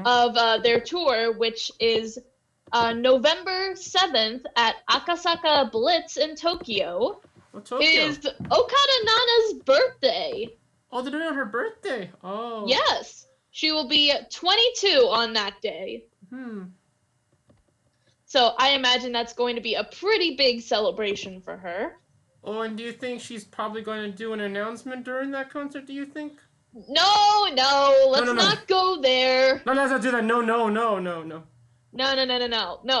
A: of their tour, which is November 7th at Akasaka Blitz in Tokyo, is Okada Nana's birthday.
B: Oh, they're doing it on her birthday. Oh.
A: Yes. She will be 22 on that day. So I imagine that's going to be a pretty big celebration for her.
B: Oh, and do you think she's probably going to do an announcement during that concert, do you think?
A: No, let's not go there.
B: No, let's not do that. No.
A: No,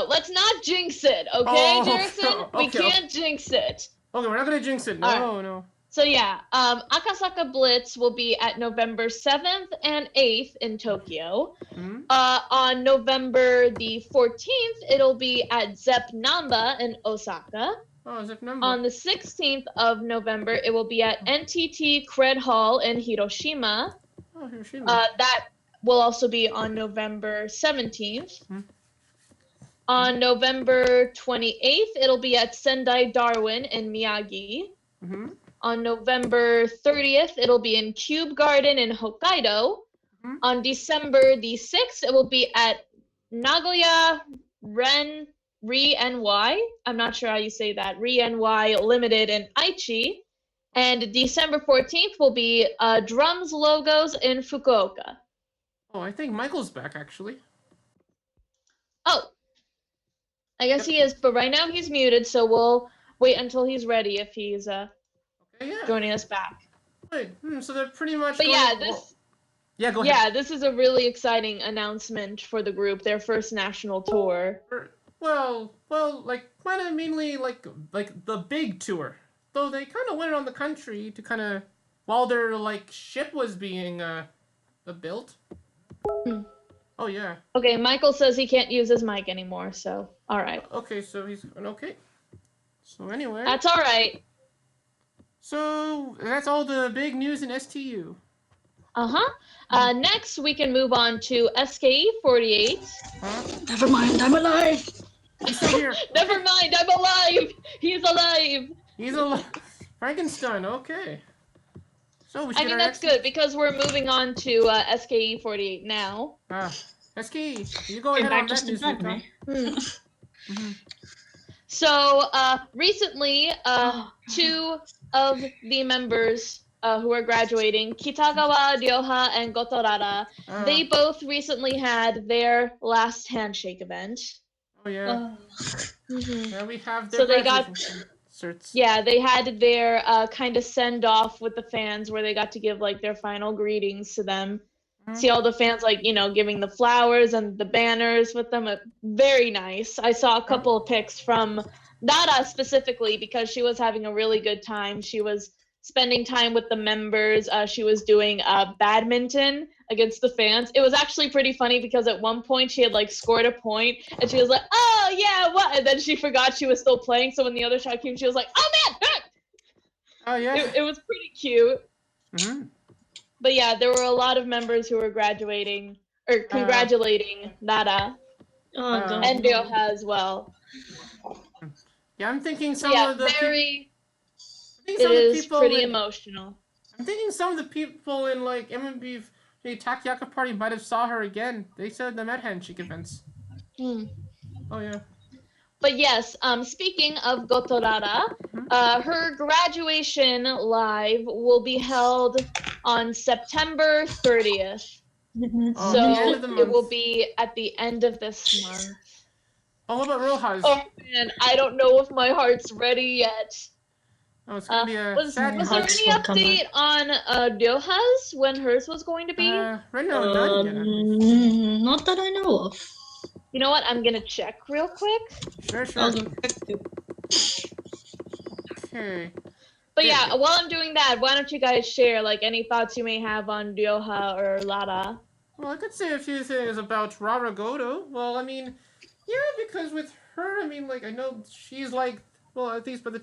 A: let's not jinx it, okay, Jerrison? We can't jinx it.
B: Okay, we're not going to jinx it. No.
A: So yeah, Akasaka Blitz will be at November 7th and 8th in Tokyo. On November the 14th, it'll be at Zepp Namba in Osaka.
B: Oh, Zepp Namba.
A: On the 16th of November, it will be at NTT Cred Hall in Hiroshima.
B: Oh, Hiroshima.
A: That will also be on November 17th. On November 28th, it'll be at Sendai Darwin in Miyagi. On November 30th, it'll be in Cube Garden in Hokkaido. On December the 6th, it will be at Nagoya Re-NY. I'm not sure how you say that. Re-NY Limited in Aichi. And December 14th will be Drums Logos in Fukuoka.
B: Oh, I think Michael's back, actually.
A: Oh. I guess he is, but right now he's muted, so we'll wait until he's ready if he's
B: Okay, yeah.
A: joining us back.
B: Good. So they're pretty much.
A: But yeah, this.
B: Yeah, go ahead.
A: Yeah, this is a really exciting announcement for the group. Their first national tour.
B: Well, like kind of mainly like the big tour. Though they kind of went around the country to kind of while their like ship was being built. Oh yeah.
A: Okay, Michael says he can't use his mic anymore, so all right.
B: Okay, so he's okay. So anyway.
A: That's all right.
B: So that's all the big news in STU.
A: Next, we can move on to SKE48.
B: Huh?
C: Never mind, I'm alive.
B: He's still here.
A: Never mind, I'm alive. He's alive.
B: He's alive. Frankenstein. Okay. So we should.
A: I mean, that's good because we're moving on to SKE48 now.
B: SKE, you go ahead on that news.
A: So recently, two of the members who are graduating, Kitagawa, Ryoha, and Gotorara, they both recently had their last handshake event.
B: Oh yeah. Yeah, we have their.
A: So they got.
B: Certs.
A: Yeah, they had their kind of send off with the fans where they got to give like their final greetings to them. See all the fans like, you know, giving the flowers and the banners with them. Very nice. I saw a couple of pics from Nara specifically because she was having a really good time. She was spending time with the members. She was doing badminton against the fans. It was actually pretty funny because at one point she had like scored a point and she was like, oh yeah, what? And then she forgot she was still playing. So when the other shot came, she was like, oh man!
B: Oh yeah.
A: It was pretty cute. But yeah, there were a lot of members who were graduating or congratulating Nara and Ryoha as well.
B: Yeah, I'm thinking some of the
A: it is pretty emotional.
B: I'm thinking some of the people in like MMB Takoyaki party might have saw her again. They said them at handshake events. Oh yeah.
A: But yes, speaking of Gotorara, her graduation live will be held on September 30th. So it will be at the end of this month.
B: Oh, what about Rojas?
A: Oh man, I don't know if my heart's ready yet.
B: Oh, it's gonna be a
A: was there
B: sad
A: any update on Ryoha's when hers was going to be?
B: Right now, not yet.
C: Not that I know of.
A: You know what? I'm gonna check real quick.
B: Sure. Okay.
A: But yeah, while I'm doing that, why don't you guys share like any thoughts you may have on Ryoha or Lara?
B: Well, I could say a few things about Rara Goto. Well, I mean, yeah, because with her, I mean, like, I know she's like, well, at least by the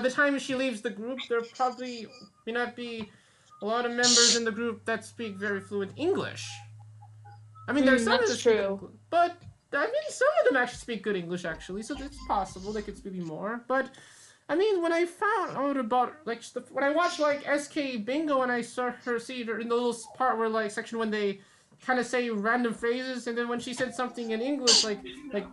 B: time she leaves the group, there probably may not be a lot of members in the group that speak very fluent English. I mean, there's some of them true, but I mean, some of them actually speak good English, actually, so it's possible they could speak more. But I mean, when I found out about like when I watched like SK Bingo and I saw her see her in the little part where like section when they kind of say random phrases, and then when she said something in English like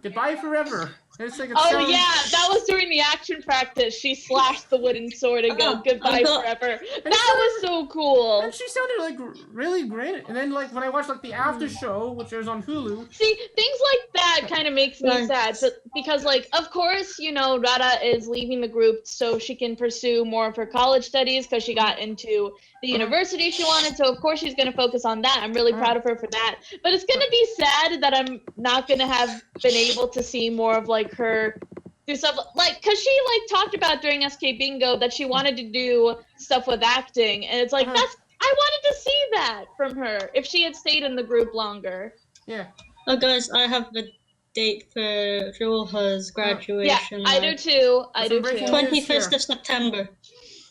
B: goodbye forever. And it's like yeah,
A: that was during the action practice. She slashed the wooden sword and go goodbye forever. That was so cool.
B: And she sounded like really great. And then like when I watched like the after show, which was on Hulu.
A: See, things like that kind of makes me sad because like of course, you know, Rara is leaving the group so she can pursue more of her college studies because she got into the university she wanted. So of course she's going to focus on that. I'm really proud of her for that. But it's going to be sad that I'm not going to have been able to see more of like her do stuff like because she like talked about during SK Bingo that she wanted to do stuff with acting, and it's like I wanted to see that from her if she had stayed in the group longer.
B: Yeah.
C: Oh guys, I have the date for Ryoha's graduation.
A: Yeah, I do too.
C: 21st of September.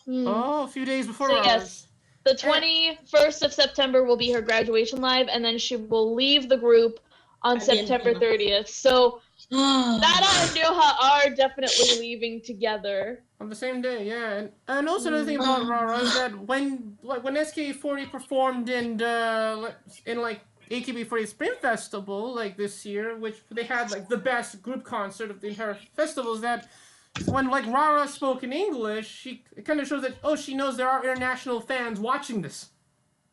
B: Oh, a few days before
A: ours. Yes. The 21st of September will be her graduation live, and then she will leave the group on September 30th. So Nara and Ryoha are definitely leaving together.
B: On the same day, yeah. And also another thing about Rara is that when SK40 performed in AKB48 Spring Festival like this year, which they had like the best group concert of the entire festival, is that when like Rara spoke in English, it kind of shows that she knows there are international fans watching this.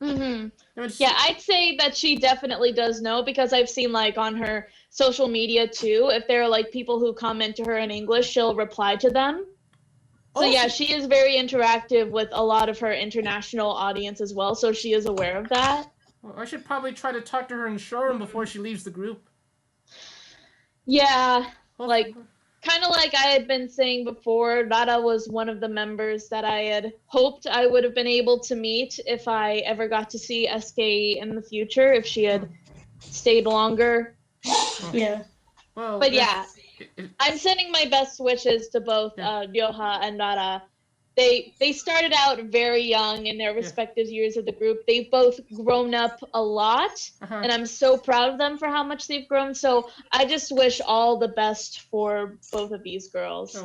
A: Mm-hmm.
B: It's-
A: Yeah, I'd say that she definitely does know because I've seen like on her social media too, if there are like people who comment to her in English, she'll reply to them. So yeah, she is very interactive with a lot of her international audience as well, so she is aware of that.
B: Well, I should probably try to talk to her in showroom before she leaves the group.
A: Yeah,
B: Well,
A: like kind of like I had been saying before, Rara was one of the members that I had hoped I would have been able to meet if I ever got to see SKE in the future, if she had stayed longer.
C: Yeah.
B: well,
A: But yeah,
B: if-
A: I'm sending my best wishes to both Ryoha and Rara. They started out very young in their respective years of the group. They've both grown up a lot, and I'm so proud of them for how much they've grown. So I just wish all the best for both of these girls,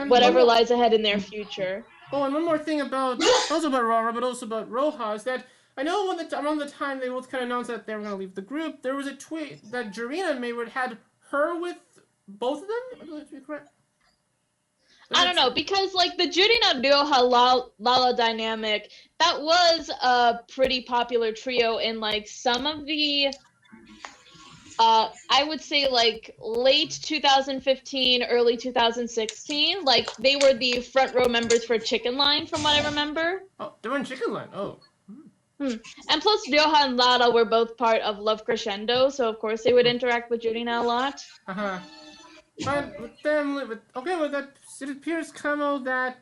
A: whatever lies ahead in their future.
B: Oh, and one more thing about also about Rara, but also about Roha is that I know around the time they both kind of announced that they were going to leave the group, there was a tweet that Jerrison made where it had her with both of them. I believe to be correct.
A: I don't know, because like the Jurina Ryoha Lala dynamic, that was a pretty popular trio in like some of the I would say like late 2015, early 2016. Like they were the front row members for Chicken Line from what I remember.
B: Oh, they were in Chicken Line. Oh.
A: And plus Ryoha and Lara were both part of Love Crescendo, so of course they would interact with Jurina a lot.
B: But with them, with that, it appears, Kamo, that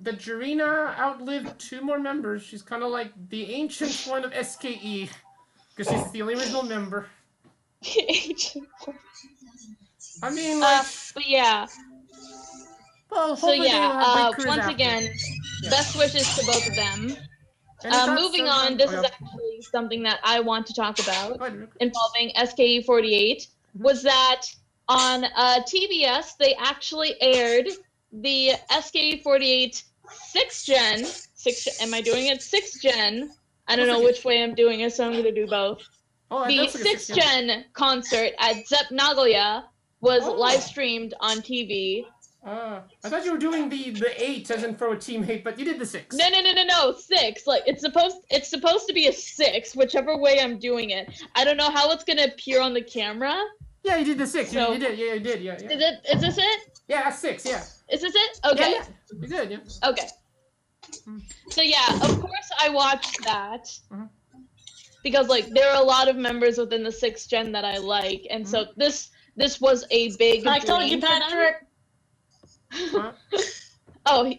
B: Jerrina outlived two more members. She's kind of like the ancient one of SKE, because she's the only original member. I mean, like,
A: but yeah.
B: Well,
A: so yeah, once
B: after.
A: again, best wishes to both of them. Moving on, this is actually something that I want to talk about involving SKE48, was that on TBS, they actually aired the SKE48 6th gen. Am I doing it? 6th gen. I don't know which way I'm doing it, so I'm going to do both. The 6th gen concert at Zepp Nagoya was live streamed on TV.
B: I thought you were doing the 8 as in for a teammate, but you did the 6.
A: No, 6. Like it's supposed to be a 6, whichever way I'm doing it. I don't know how it's gonna appear on the camera.
B: Yeah, you did the 6.
A: So,
B: you did. Yeah, you did. Yeah.
A: Is this it?
B: Yeah, that's 6. Yeah.
A: Is this it? Okay.
B: Yeah. You did. Yeah.
A: Okay. So yeah, of course I watched that because like there are a lot of members within the 6th gen that I like, and so this was a big.
C: I told you, Patrick.
A: Oh,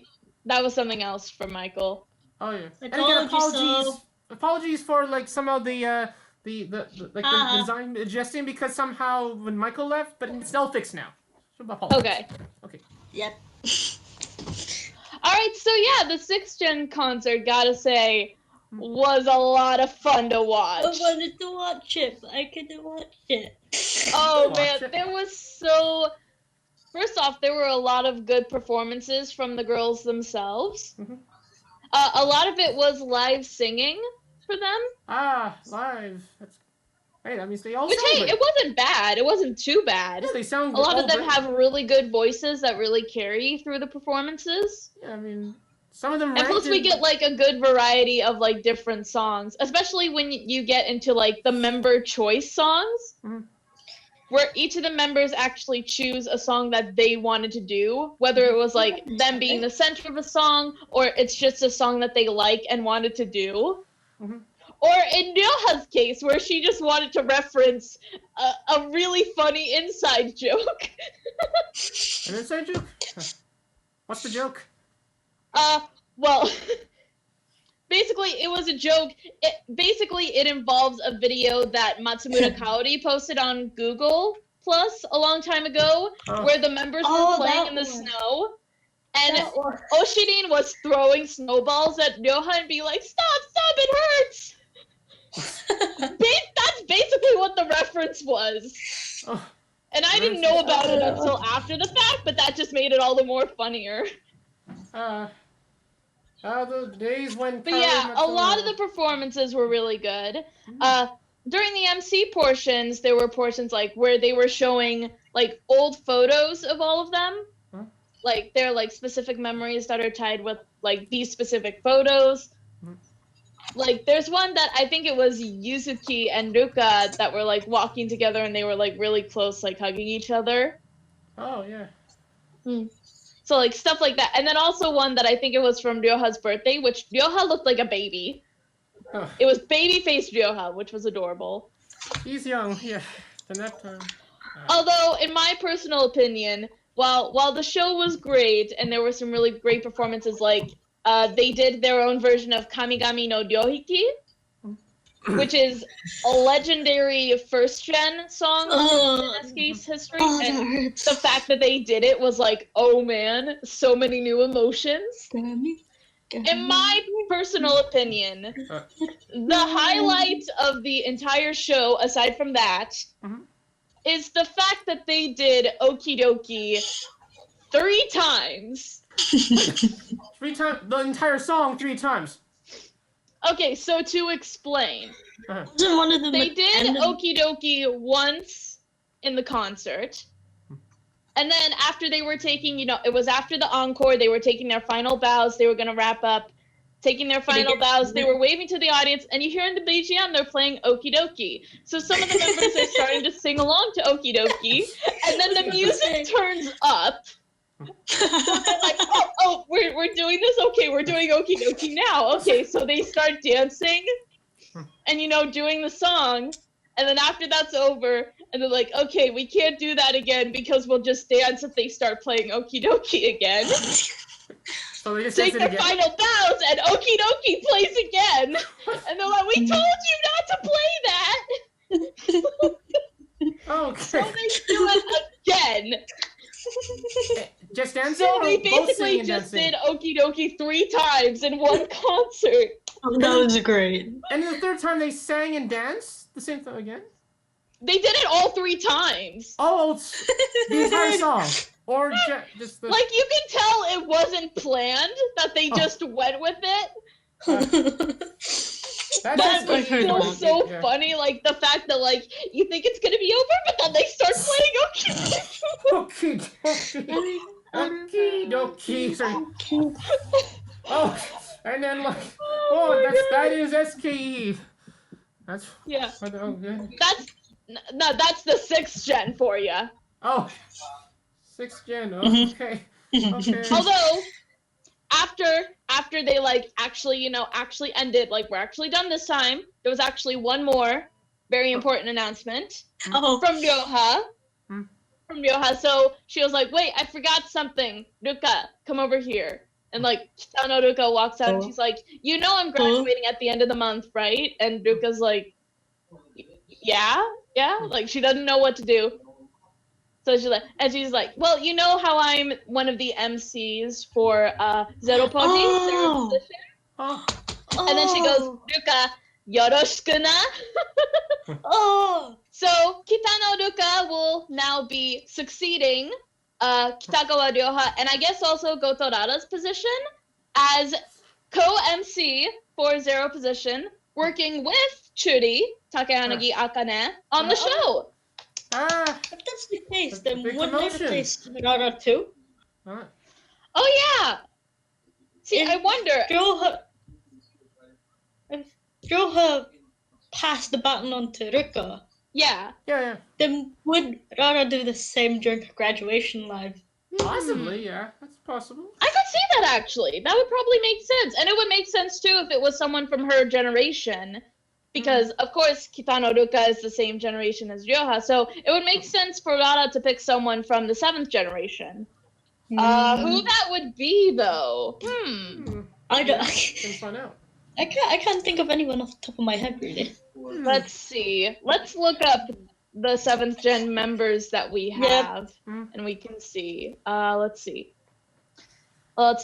A: that was something else from Michael.
B: Oh yeah.
C: I
B: and again,
C: told you so.
B: apologies for like somehow the design adjusting because somehow when Michael left, but it's all fixed now. So
A: Okay.
C: Yep.
A: All right, so yeah, the 6th gen concert, gotta say, was a lot of fun to watch.
C: I wanted to watch it, but I couldn't watch it.
A: Oh man, there was so. First off, there were a lot of good performances from the girls themselves. A lot of it was live singing for them.
B: Live. That's... Hey, that means they all.
A: Which it wasn't bad. It wasn't too bad.
B: Yeah, they sound.
A: A lot of them have really good voices that really carry through the performances.
B: Yeah, I mean, some of them.
A: And plus, we get like a good variety of like different songs, especially when you get into like the member choice songs. Where each of the members actually choose a song that they wanted to do, whether it was like them being the center of a song, or it's just a song that they like and wanted to do. Or in Ryoha's case, where she just wanted to reference a really funny inside joke.
B: An inside joke? What's the joke?
A: Well... Basically, it was a joke. It involves a video that Matsumura Kaori posted on Google Plus a long time ago, where the members were playing in the snow, and Oshirin was throwing snowballs at Ryoha and be like, "Stop! It hurts!" That's basically what the reference was. And I didn't know about it until after the fact, but that just made it all the more funnier.
B: The days when.
A: But yeah, a lot of the performances were really good. During the MC portions, there were portions like where they were showing like old photos of all of them. Like there are like specific memories that are tied with like these specific photos. Like, there's one that I think it was Yuzuki and Ruka that were like walking together and they were like really close, like hugging each other.
B: Oh yeah.
A: So like stuff like that. And then also one that I think it was from Ryoha's birthday, which Ryoha looked like a baby.
B: Oh.
A: It was baby-faced Ryoha, which was adorable.
B: He's young, yeah. And that
A: Although, in my personal opinion, while the show was great and there were some really great performances, like they did their own version of Kamigami no Ryohiki, which is a legendary first-gen song in SK's history. And the fact that they did it was like, oh man, so many new emotions. In my personal opinion, the highlight of the entire show, aside from that, is the fact that they did Okie Dokie 3 times.
B: 3 times? The entire song 3 times?
A: Okay, so to explain.
C: One of them
A: they did Okie Dokie once in the concert. And then after they were taking, it was after the encore, they were taking their final bows, they were going to wrap up, taking their final bows, they were waving to the audience, and you hear in the BGM they're playing Okie Dokie. So some of the members are starting to sing along to Okie Dokie, and then the music turns up. So they're like, oh, we're doing this? Okay, we're doing Okie Dokie now. Okay, so they start dancing, and doing the song, and then after that's over, and they're like, okay, we can't do that again because we'll just dance if they start playing Okie Dokie again.
B: So they just
A: take their final bows, and Okie Dokie plays again. And they're like, we told you not to play that!
B: Okay.
A: So they do it again.
B: Just dancing?
A: So they basically just did Okie Dokie 3 times in one concert.
C: Oh, that was great.
B: And the 3rd time they sang and danced? The same thing again?
A: They did it all 3 times.
B: Oh, the entire song. Or just the...
A: Like, you can tell it wasn't planned, that they just went with it. But it's still so funny, like, the fact that, like, you think it's gonna be over, but then they start playing Okie Dokie.
B: Okie Dokie. Sorry. Oh, and then, like, that is SKE. That's...
A: Yeah.
B: Oh, good.
A: That's the 6th gen for you.
B: Oh. 6th gen, okay. Okay.
A: Although, after they actually ended, like, we're actually done this time, there was actually one more very important announcement from Ryoha. From Ryoha. So she was like, wait, I forgot something. Ruka, come over here. And like Kitano Ruka walks out and she's like, I'm graduating at the end of the month, right? And Ruka's like, yeah, like she doesn't know what to do. So she's like, well, you know how I'm one of the MCs for Zero Podi, Zero Position? And then she goes, Ruka, yoroshiku na? So Kitano Ruka will now be succeeding Kitagawa Ryoha, and I guess also Goto Rara's position as co-MC for Zero Position, working with Churi, Takeyanagi Akane, on the show.
C: If that's the case, then wouldn't they replace Rara too?
A: Oh yeah! See, I wonder...
C: If Ryoha passed the baton on to Ruka,
A: yeah.
C: then would Rara do the same during her graduation live?
B: Possibly, yeah. That's possible.
A: I could see that, actually. That would probably make sense. And it would make sense, too, if it was someone from her generation. Because, of course, Kitano Ruka is the same generation as Ryoha. So it would make sense for Rara to pick someone from the 7th generation. Who that would be, though?
C: I don't...
B: Can find out.
C: I can't think of anyone off the top of my head, really.
A: Let's see. Let's look up the 7th gen members that we have, and we can see. Let's see. From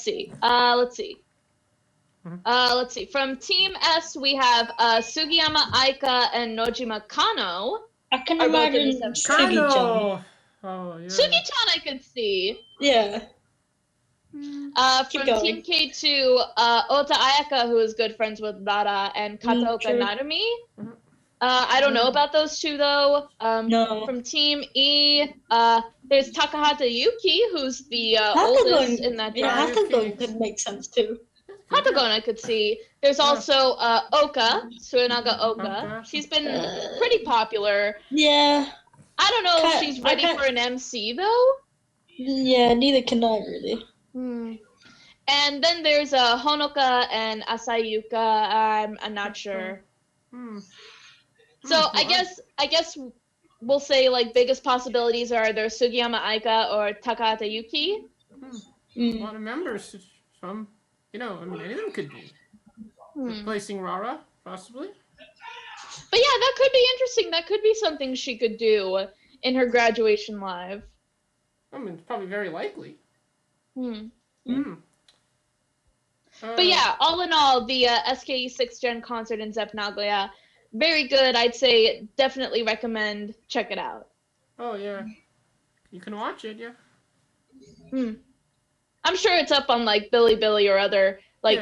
A: Team S, we have Sugiyama Aika and Nojima Kano.
C: I can imagine Sugi-chan.
B: Oh, yeah.
A: Sugi-chan I could see.
C: Yeah.
A: From Team K2, Ota Ayaka, who is good friends with Rara, and Kataoka Narumi. I don't know about those two, though.
C: No.
A: From Team E, there's Takahata Yuki, who's the oldest in that
C: Yeah,
A: drama.
C: Hakagon could make sense, too.
A: Hatagona could see. There's also Oka, Suenaga Oka. She's been pretty popular.
C: Yeah.
A: I don't know if she's ready for an MC though.
C: Yeah, neither can I really.
A: And then there's Honoka and Asayuka. I'm not sure. So I guess we'll say like biggest possibilities are either Sugiyama Aika or Takahata Yuki.
B: A lot of members. Some, I mean, any of them could be. Replacing Rara, possibly.
A: But yeah, that could be interesting. That could be something she could do in her graduation live.
B: I mean, it's probably very likely.
A: But yeah, all in all, the SKE 6th Gen concert in Zep Nagoya, very good. I'd say definitely recommend. Check it out.
B: Oh, yeah. You can watch it, yeah.
A: I'm sure it's up on like Bilibili or other like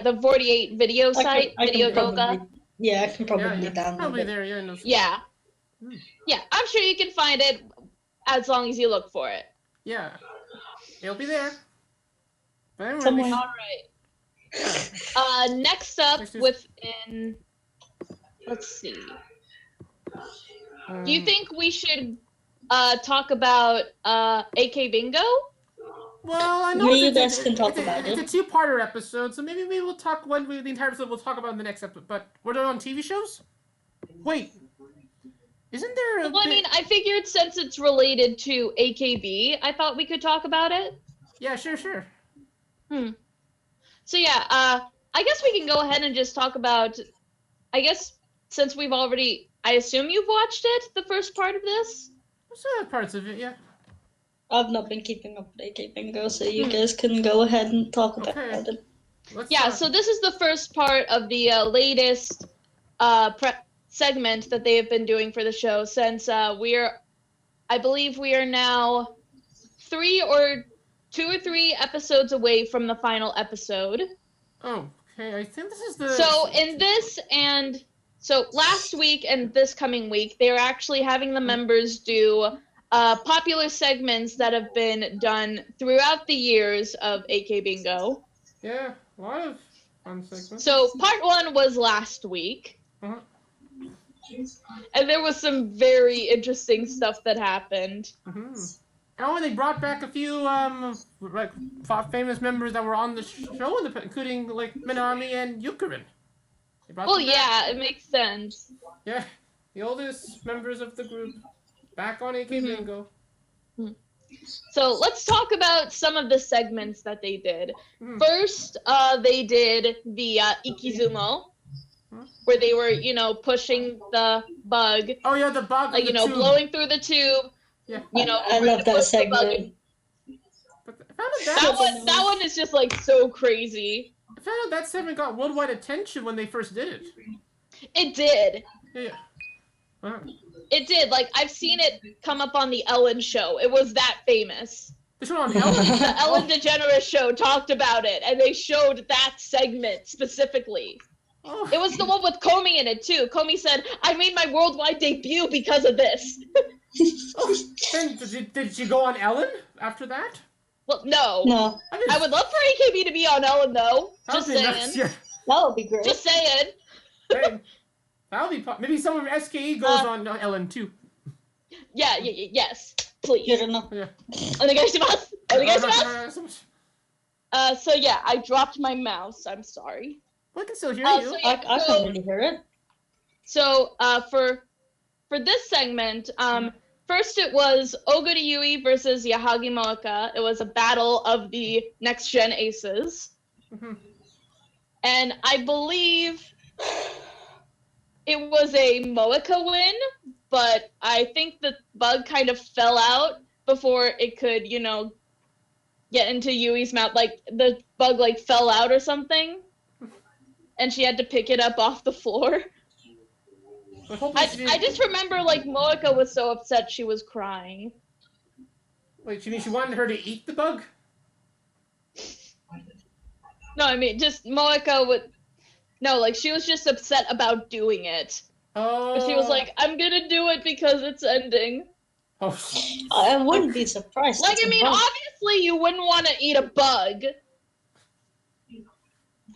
A: the 48 video site, Video Goga.
C: Yeah, I can probably download
B: probably
C: it.
B: there, yeah. No,
A: Yeah, I'm sure you can find it as long as you look for it.
B: Yeah, it'll be there. But anyway,
C: Somewhere.
A: All right. Next up within, let's see. Do you think we should talk about AK Bingo?
B: Well, I know
C: You guys can talk about it.
B: It's a two-parter episode, so maybe we'll talk the entire episode. We'll talk about in the next episode. But we're done on TV shows. Wait, isn't there?
A: Well, I mean, I figured since it's related to AKB, I thought we could talk about it.
B: Yeah, sure.
A: So yeah, I guess we can go ahead and just talk about. I guess since we've already, I assume you've watched it, the first part of this.
B: Some parts of it, yeah.
C: I've not been keeping up with AK Bingo, so you guys can go ahead and talk about it.
A: So this is the first part of the latest segment that they have been doing for the show since I believe we are now 2 or 3 episodes away from the final episode.
B: Oh, okay. I think this is the.
A: So in this so last week and this coming week, they're actually having the members do popular segments that have been done throughout the years of AK Bingo.
B: Yeah, a lot of fun segments.
A: So part 1 was last week. And there was some very interesting stuff that happened.
B: Oh, and they brought back a few like famous members that were on the show, including like Minami and Yukarin.
A: Well, yeah, it makes sense.
B: Yeah, the oldest members of the group back on AK Bingo.
A: So let's talk about some of the segments that they did. First, they did the Ikizumo, where they were, pushing the bug.
B: Oh yeah, the bug.
A: Like, blowing through the tube.
B: Yeah.
C: I love that segment.
B: But I found
A: that one is just like so crazy.
B: I found out that segment got worldwide attention when they first did it.
A: It did.
B: Yeah.
A: It did. Like, I've seen it come up on the Ellen show. It was that famous.
B: They showed on Ellen.
A: The Ellen DeGeneres show talked about it, and they showed that segment specifically.
B: Oh.
A: It was the one with Comey in it, too. Comey said, I made my worldwide debut because of this.
B: Then did you go on Ellen after that?
A: Well, no.
C: No.
A: I would love for AKB to be on Ellen, though. Just saying.
B: Nice, yeah.
C: That would be great.
A: Just saying.
B: Hey, that would be maybe some of SKE goes on Ellen, too.
A: Yeah, yes. Please.
C: Good enough.
B: Yeah.
A: So yeah, I dropped my mouse. I'm sorry.
B: Well, I can still hear you.
A: So, yeah,
C: I can't really hear it.
A: So for this segment, first it was Oguri Yui versus Yahagi Moeka. It was a battle of the next gen aces. And I believe it was a Moeka win, but I think the bug kind of fell out before it could, get into Yui's mouth. Like, the bug, fell out or something. And she had to pick it up off the floor. I just remember, Moeka was so upset she was crying.
B: Wait, you mean she wanted her to eat the bug?
A: No, I mean, just Moeka would... No, she was just upset about doing it.
B: Oh.
A: But she was like, I'm gonna do it because it's ending.
B: Oh.
C: I wouldn't be surprised.
A: Obviously you wouldn't want to eat a bug.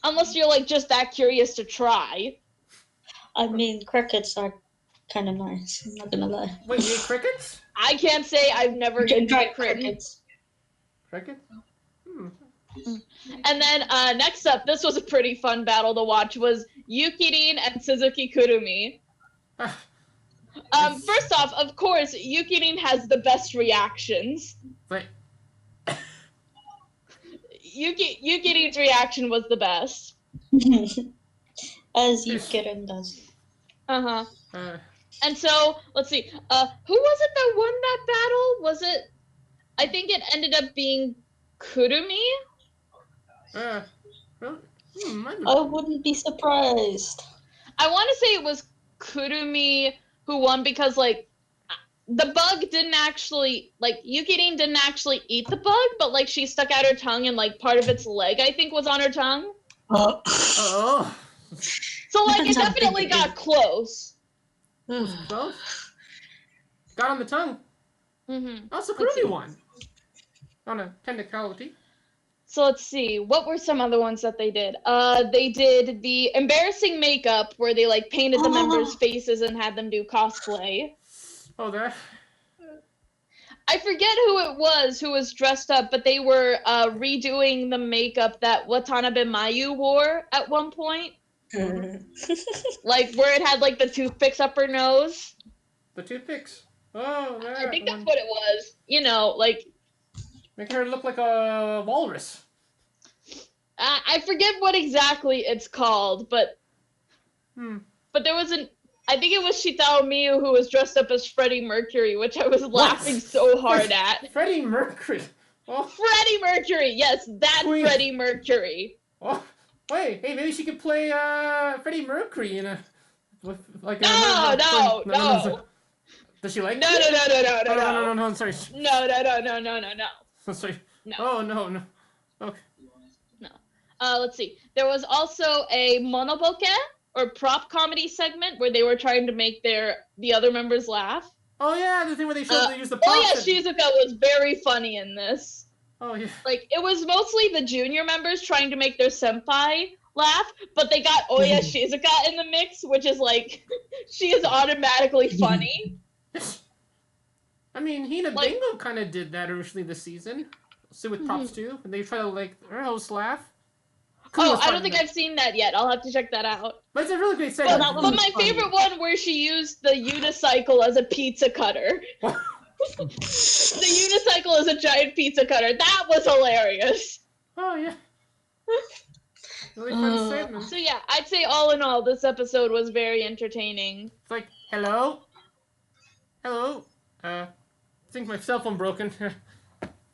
A: Unless you're like just that curious to try.
C: I mean, crickets are kind of nice. I'm not gonna lie.
B: Wait, you ate crickets?
A: I can't say I've never eaten
C: Tried
A: crickets.
B: Crickets?
A: And then next up, this was a pretty fun battle to watch, was Yukirin and Suzuki Kurumi. First off, of course, Yukirin has the best reactions.
B: Wait.
A: Yukirin's reaction was the best.
C: As Yukirin does.
A: Uh-huh. And so, let's see, who was it that won that battle? Was it, I think it ended up being Kurumi?
C: I wouldn't be surprised.
A: I want to say it was Kurumi who won because, like, the bug didn't actually, like, Yukirin didn't actually eat the bug, but, like, she stuck out her tongue and, like, part of its leg, I think, was on her tongue.
B: Oh.
A: So, like, it definitely got close.
B: Close? Got on the tongue.
A: Mm-hmm.
B: Oh, so Kurumi won. On a technicality.
A: So let's see, what were some other ones that they did? They did the embarrassing makeup where they like painted the members' faces and had them do cosplay.
B: Oh, that.
A: I forget who it was who was dressed up, but they were redoing the makeup that Watanabe Mayu wore at one point. Like where it had like the toothpicks up her nose.
B: The toothpicks? Oh, that
A: I think that's what it was. You know, like...
B: Make her look like a walrus.
A: I forget what exactly it's called, but there was I think it was Shitao Miyu who was dressed up as Freddie Mercury, which I was laughing so hard at.
B: Freddie Mercury? Oh.
A: Freddie Mercury, yes, that Queen. Freddie Mercury.
B: Oh, wait, hey, maybe she could play Freddie Mercury in a... Like
A: no.
B: Does she like
A: No, I'm
B: sorry.
A: No.
B: I'm sorry.
A: No.
B: Oh, no. Okay.
A: No. Let's see. There was also a monoboke, or prop comedy segment, where they were trying to make the other members laugh.
B: Oh, yeah, the thing where they showed they use the props.
A: Oh, yeah, Shizuka was very funny in this.
B: Oh, yeah.
A: Like, it was mostly the junior members trying to make their senpai laugh, but they got Oya Shizuka in the mix, which is like, she is automatically funny.
B: I mean, Hina Bingo kind of did that originally this season. So with props too, and they try to like her host laugh.
A: I don't think I've seen that yet. I'll have to check that out.
B: But it's a really great segment.
A: But my favorite one where she used the unicycle as a pizza cutter. The unicycle as a giant pizza cutter. That was hilarious.
B: Oh yeah. Really fun segment.
A: So yeah, I'd say all in all, this episode was very entertaining.
B: It's like, hello. I think my cell phone broken.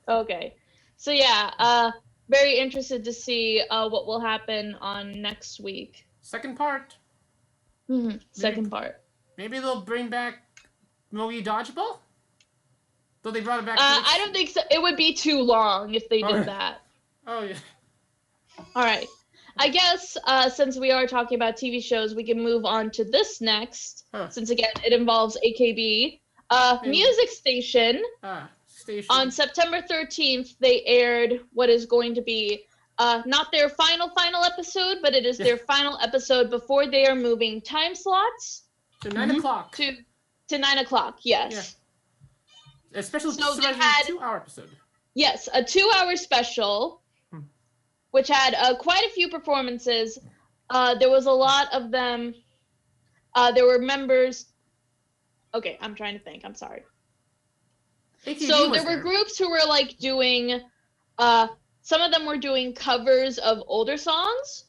A: Okay. So yeah, very interested to see what will happen on next week.
B: Second part.
A: Second part.
B: Maybe they'll bring back Mogi Dodgeball? Though they brought it back.
A: I don't think so. It would be too long if they did that.
B: Oh, yeah.
A: All right. I guess since we are talking about TV shows, we can move on to this next. Since, again, it involves AKB. Music Station. On September 13th, they aired what is going to be not their final episode, but it is their final episode before they are moving time slots.
B: To 9 o'clock.
A: To 9 o'clock, yes.
B: Yeah. A special 2-hour episode.
A: Yes, a 2-hour special, which had quite a few performances. There was a lot of them. There were members... Okay, I'm trying to think. I'm sorry. So there were groups who were like doing, some of them were doing covers of older songs.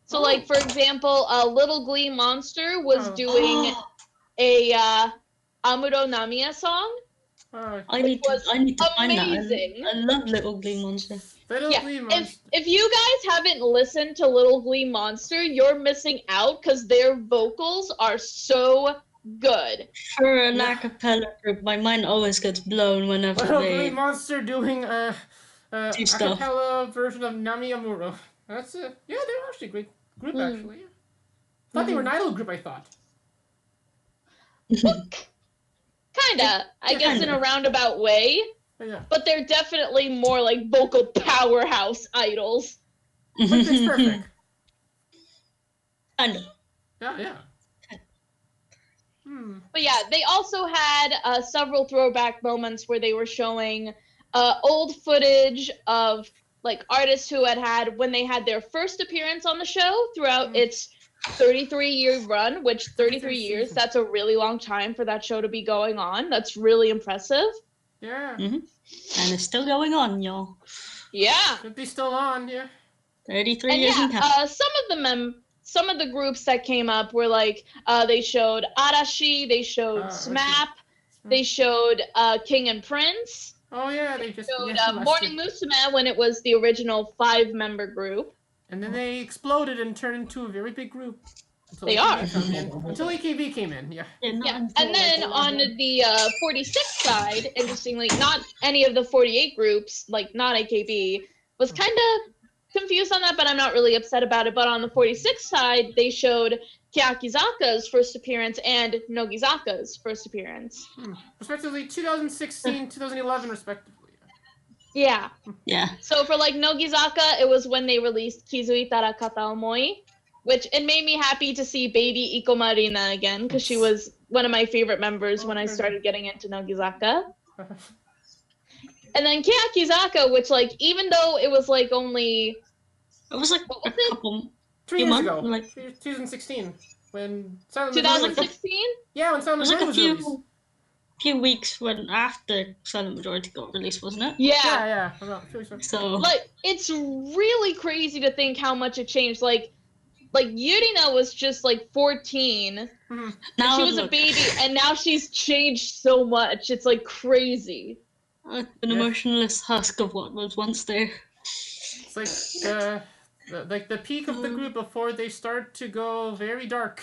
A: So like, for example, Little Glee Monster was doing a Amuro Namiya song.
C: I need to find that.
A: Amazing.
C: I love Little Glee Monster.
B: Glee Monster.
A: If you guys haven't listened to Little Glee Monster, you're missing out because their vocals are so good.
C: For an acapella group, my mind always gets blown whenever
B: Little Glee Monster doing a acapella version of Nami Amuro. That's they're actually a great group actually. I thought they were an idol group, I thought.
A: Kinda. I guess in a roundabout way.
B: Yeah.
A: But they're definitely more like vocal powerhouse idols.
B: But it's perfect.
C: I know.
B: Yeah.
A: But yeah, they also had several throwback moments where they were showing old footage of like artists who had when they had their first appearance on the show throughout its 33-year run, which 33 years, that's a really long time for that show to be going on. That's really impressive.
B: Yeah.
C: And it's still going on, y'all.
A: Yeah.
B: Should be still on, yeah.
C: 33
A: And
C: years and counting.
A: some of the groups that came up were like they showed Arashi, they showed SMAP, they showed King and Prince.
B: Oh yeah, they just
A: showed Morning Musume when it was the original 5-member group.
B: And then they exploded and turned into a very big group.
A: They are.
B: Until AKB came in, yeah.
A: Yeah, and then on the 46 side, interestingly, not any of the 48 groups, like not AKB, was kind of confused on that, but I'm not really upset about it. But on the 46 side, they showed Kyakizaka's first appearance and Nogizaka's first appearance.
B: Respectively, 2016, 2011, respectively.
A: Yeah.
C: Yeah.
A: So for like Nogizaka, it was when they released Kizuitara Kata Omoi, which it made me happy to see baby Iko Marina again, because she was one of my favorite members when I started getting into Nogizaka. And then Kyakizaka, which like, even though it was like only...
C: It was like
A: what was
C: a couple...
B: 3 years ago.
C: Like
B: 2016. When
A: 2016?
B: Yeah, when Silent Majority was released.
C: Few weeks after Silent Majority got released, wasn't it?
A: Yeah.
B: About 2 weeks.
C: So
A: like, it's really crazy to think how much it changed. Like Yurina was just like 14.
C: Now
A: she was a baby, and now she's changed so much. It's like crazy.
C: An emotionless husk of what was once there.
B: It's like the peak of the group before they start to go very dark.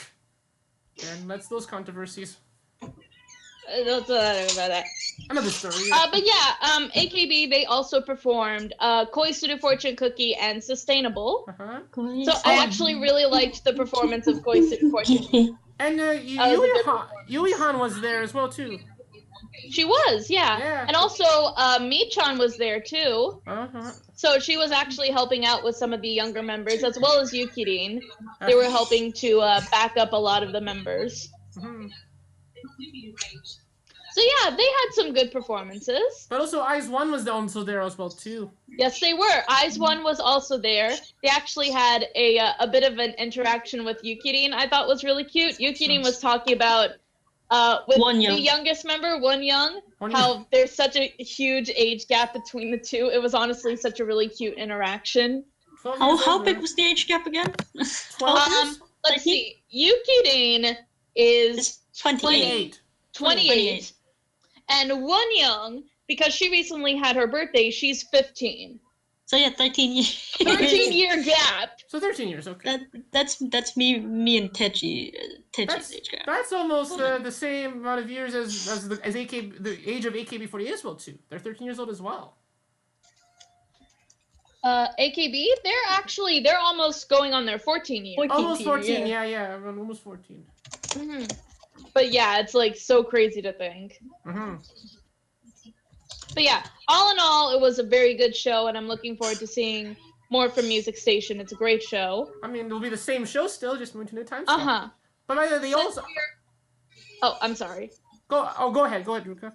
B: And that's those controversies.
A: Don't about that.
B: Another story.
A: But yeah, AKB, they also performed Koi Suru Fortune Cookie and Sustainable. So I actually really liked the performance of Koi Suru Fortune Cookie.
B: And Yui-Han was there as well, too.
A: She was, yeah. And also, Mi-chan was there, too. So she was actually helping out with some of the younger members, as well as Yukirin. They were helping to back up a lot of the members. So yeah, they had some good performances.
B: But also IZONE was also there as well, too.
A: Yes, they were. IZONE was also there. They actually had a bit of an interaction with Yukirin I thought was really cute. Yukirin was talking about with the youngest member, Wonyoung, how there's such a huge age gap between the two. It was honestly such a really cute interaction.
C: How big was the age gap again?
B: 12 years?
A: Let's see. Yukirin is
C: 28.
A: 28. And Wonyoung, because she recently had her birthday, she's 15.
C: So yeah, 13 years.
A: 13-year gap.
B: So 13 years, okay.
C: That's me and Techi's age gap.
B: That's almost the same amount of years as the age of AKB48 as well, too. They're 13 years old as well.
A: AKB, they're almost going on their 14 years.
B: Almost 14, yeah, almost 14.
A: But yeah, it's like so crazy to think. But yeah, all in all, it was a very good show, and I'm looking forward to seeing more from Music Station. It's a great show.
B: I mean, it'll be the same show still, just moving to new time slot. But by the way, they also...
A: Oh, I'm sorry.
B: Go ahead, Ruka.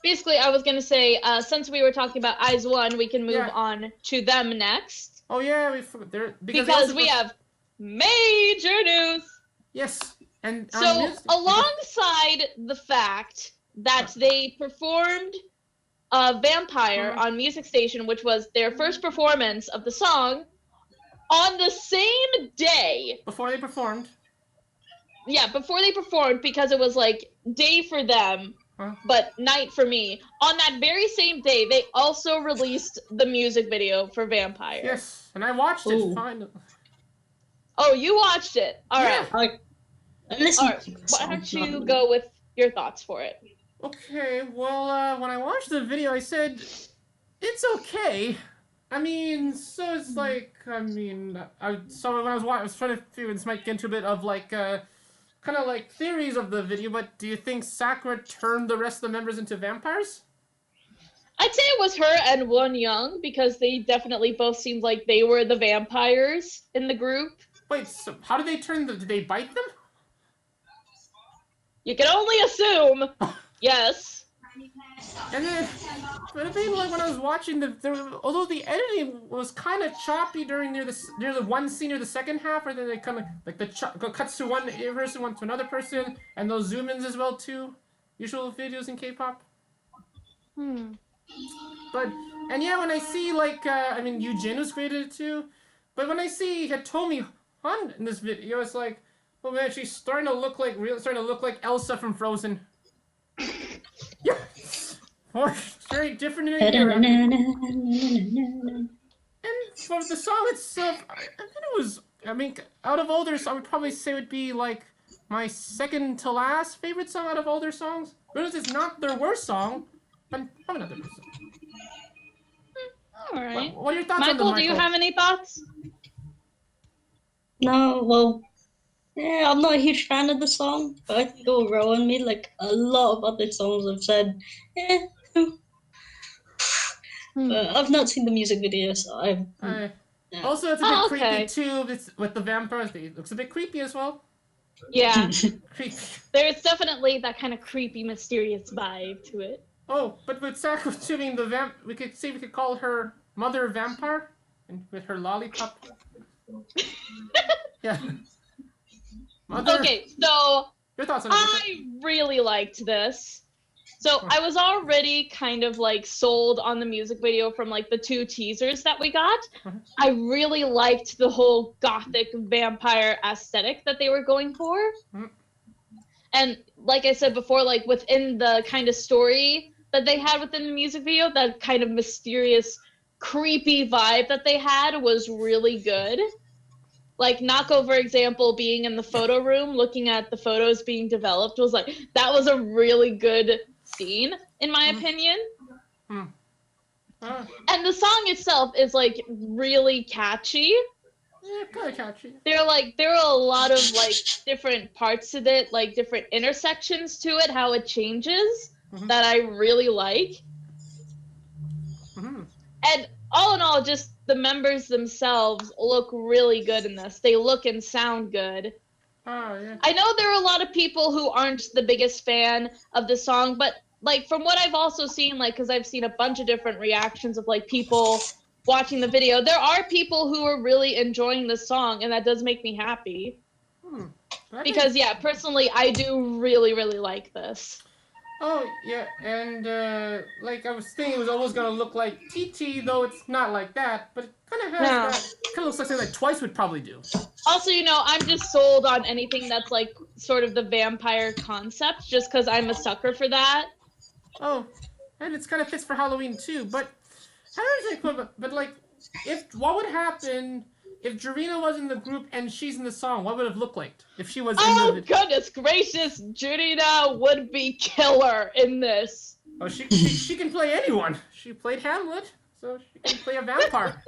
A: Basically, I was going to say, since we were talking about IZONE, we can move on to them next.
B: Oh yeah,
A: because we have major news.
B: Yes. And
A: so, alongside the fact that they performed Vampire on Music Station, which was their first performance of the song, on the same day.
B: Before they performed.
A: Yeah, before they performed, because it was like day for them, but night for me. On that very same day, they also released the music video for Vampire.
B: Yes, and I watched it finally.
A: Oh, you watched it. All right.
C: Listen.
A: All right. Why don't you go with your thoughts for it?
B: Okay, well, when I watched the video, I said, it's okay. I mean, so it's like, when I was trying to figure this might get into a bit of like, kind of like theories of the video, but do you think Sakura turned the rest of the members into vampires?
A: I'd say it was her and Won Young because they definitely both seemed like they were the vampires in the group.
B: Wait, so how did they turn did they bite them?
A: You can only assume. Yes.
B: And then, but I think like when I was watching although the editing was kind of choppy near the one scene or the second half, where they kind of like cuts to one person, one to another person, and those zoom ins as well too. Usual videos in K-pop. But and yeah, when I see like I mean Eugene was great at it too, but when I see Hitomi Han in this video, it's like, oh man, she's starting to look like Elsa from Frozen. Yeah. Oh, very different in a year. And for the song itself, I think it was. I mean, out of all their songs, I would probably say it would be like my second to last favorite song out of all their songs. Because it's not their worst song, but probably not their worst song.
A: All right.
B: What are your thoughts on
A: Michael, do you have any thoughts?
C: No, well, yeah, I'm not a huge fan of the song, but I think overall on me, like a lot of other songs I've said, but I've not seen the music video, so I've...
B: Also, it's a bit creepy too. With the vampires, it looks a bit creepy as well.
A: Yeah.
B: Creepy.
A: There's definitely that kind of creepy, mysterious vibe to it.
B: Oh, but with Sakura doing we could call her Mother Vampire, and with her lollipop. Yeah. Mother... Okay,
A: so
B: your thoughts on it?
A: I really liked this. So I was already kind of like sold on the music video from like the 2 teasers that we got. I really liked the whole gothic vampire aesthetic that they were going for. And like I said before, like within the kind of story that they had within the music video, that kind of mysterious, creepy vibe that they had was really good. Like Nako, for example, being in the photo room, looking at the photos being developed, was like, that was a really good scene, in my opinion. And the song itself is like really catchy.
B: Yeah, kind of catchy.
A: There are a lot of like different parts to it, like different intersections to it, how it changes, that I really like. And all in all, just the members themselves look really good in this. They look and sound good.
B: Oh, yeah.
A: I know there are a lot of people who aren't the biggest fan of the song, but like from what I've also seen, like because I've seen a bunch of different reactions of like people watching the video, there are people who are really enjoying the song, and that does make me happy. Because yeah, personally, I do really, really like this.
B: Oh yeah, and like I was thinking, it was almost gonna look like TT, though it's not like that, but it kind of has that. Kind of looks like something that Twice would probably do.
A: Also, you know, I'm just sold on anything that's like sort of the vampire concept, just because I'm a sucker for that.
B: Oh, and it's kind of fits for Halloween too. But I don't think, but like, what would happen if Jerrison was in the group and she's in the song? What would it have looked like if she was in the video?
A: Oh goodness gracious, Jerrison would be killer in this.
B: Oh, she can play anyone. She played Hamlet, so she can play a vampire.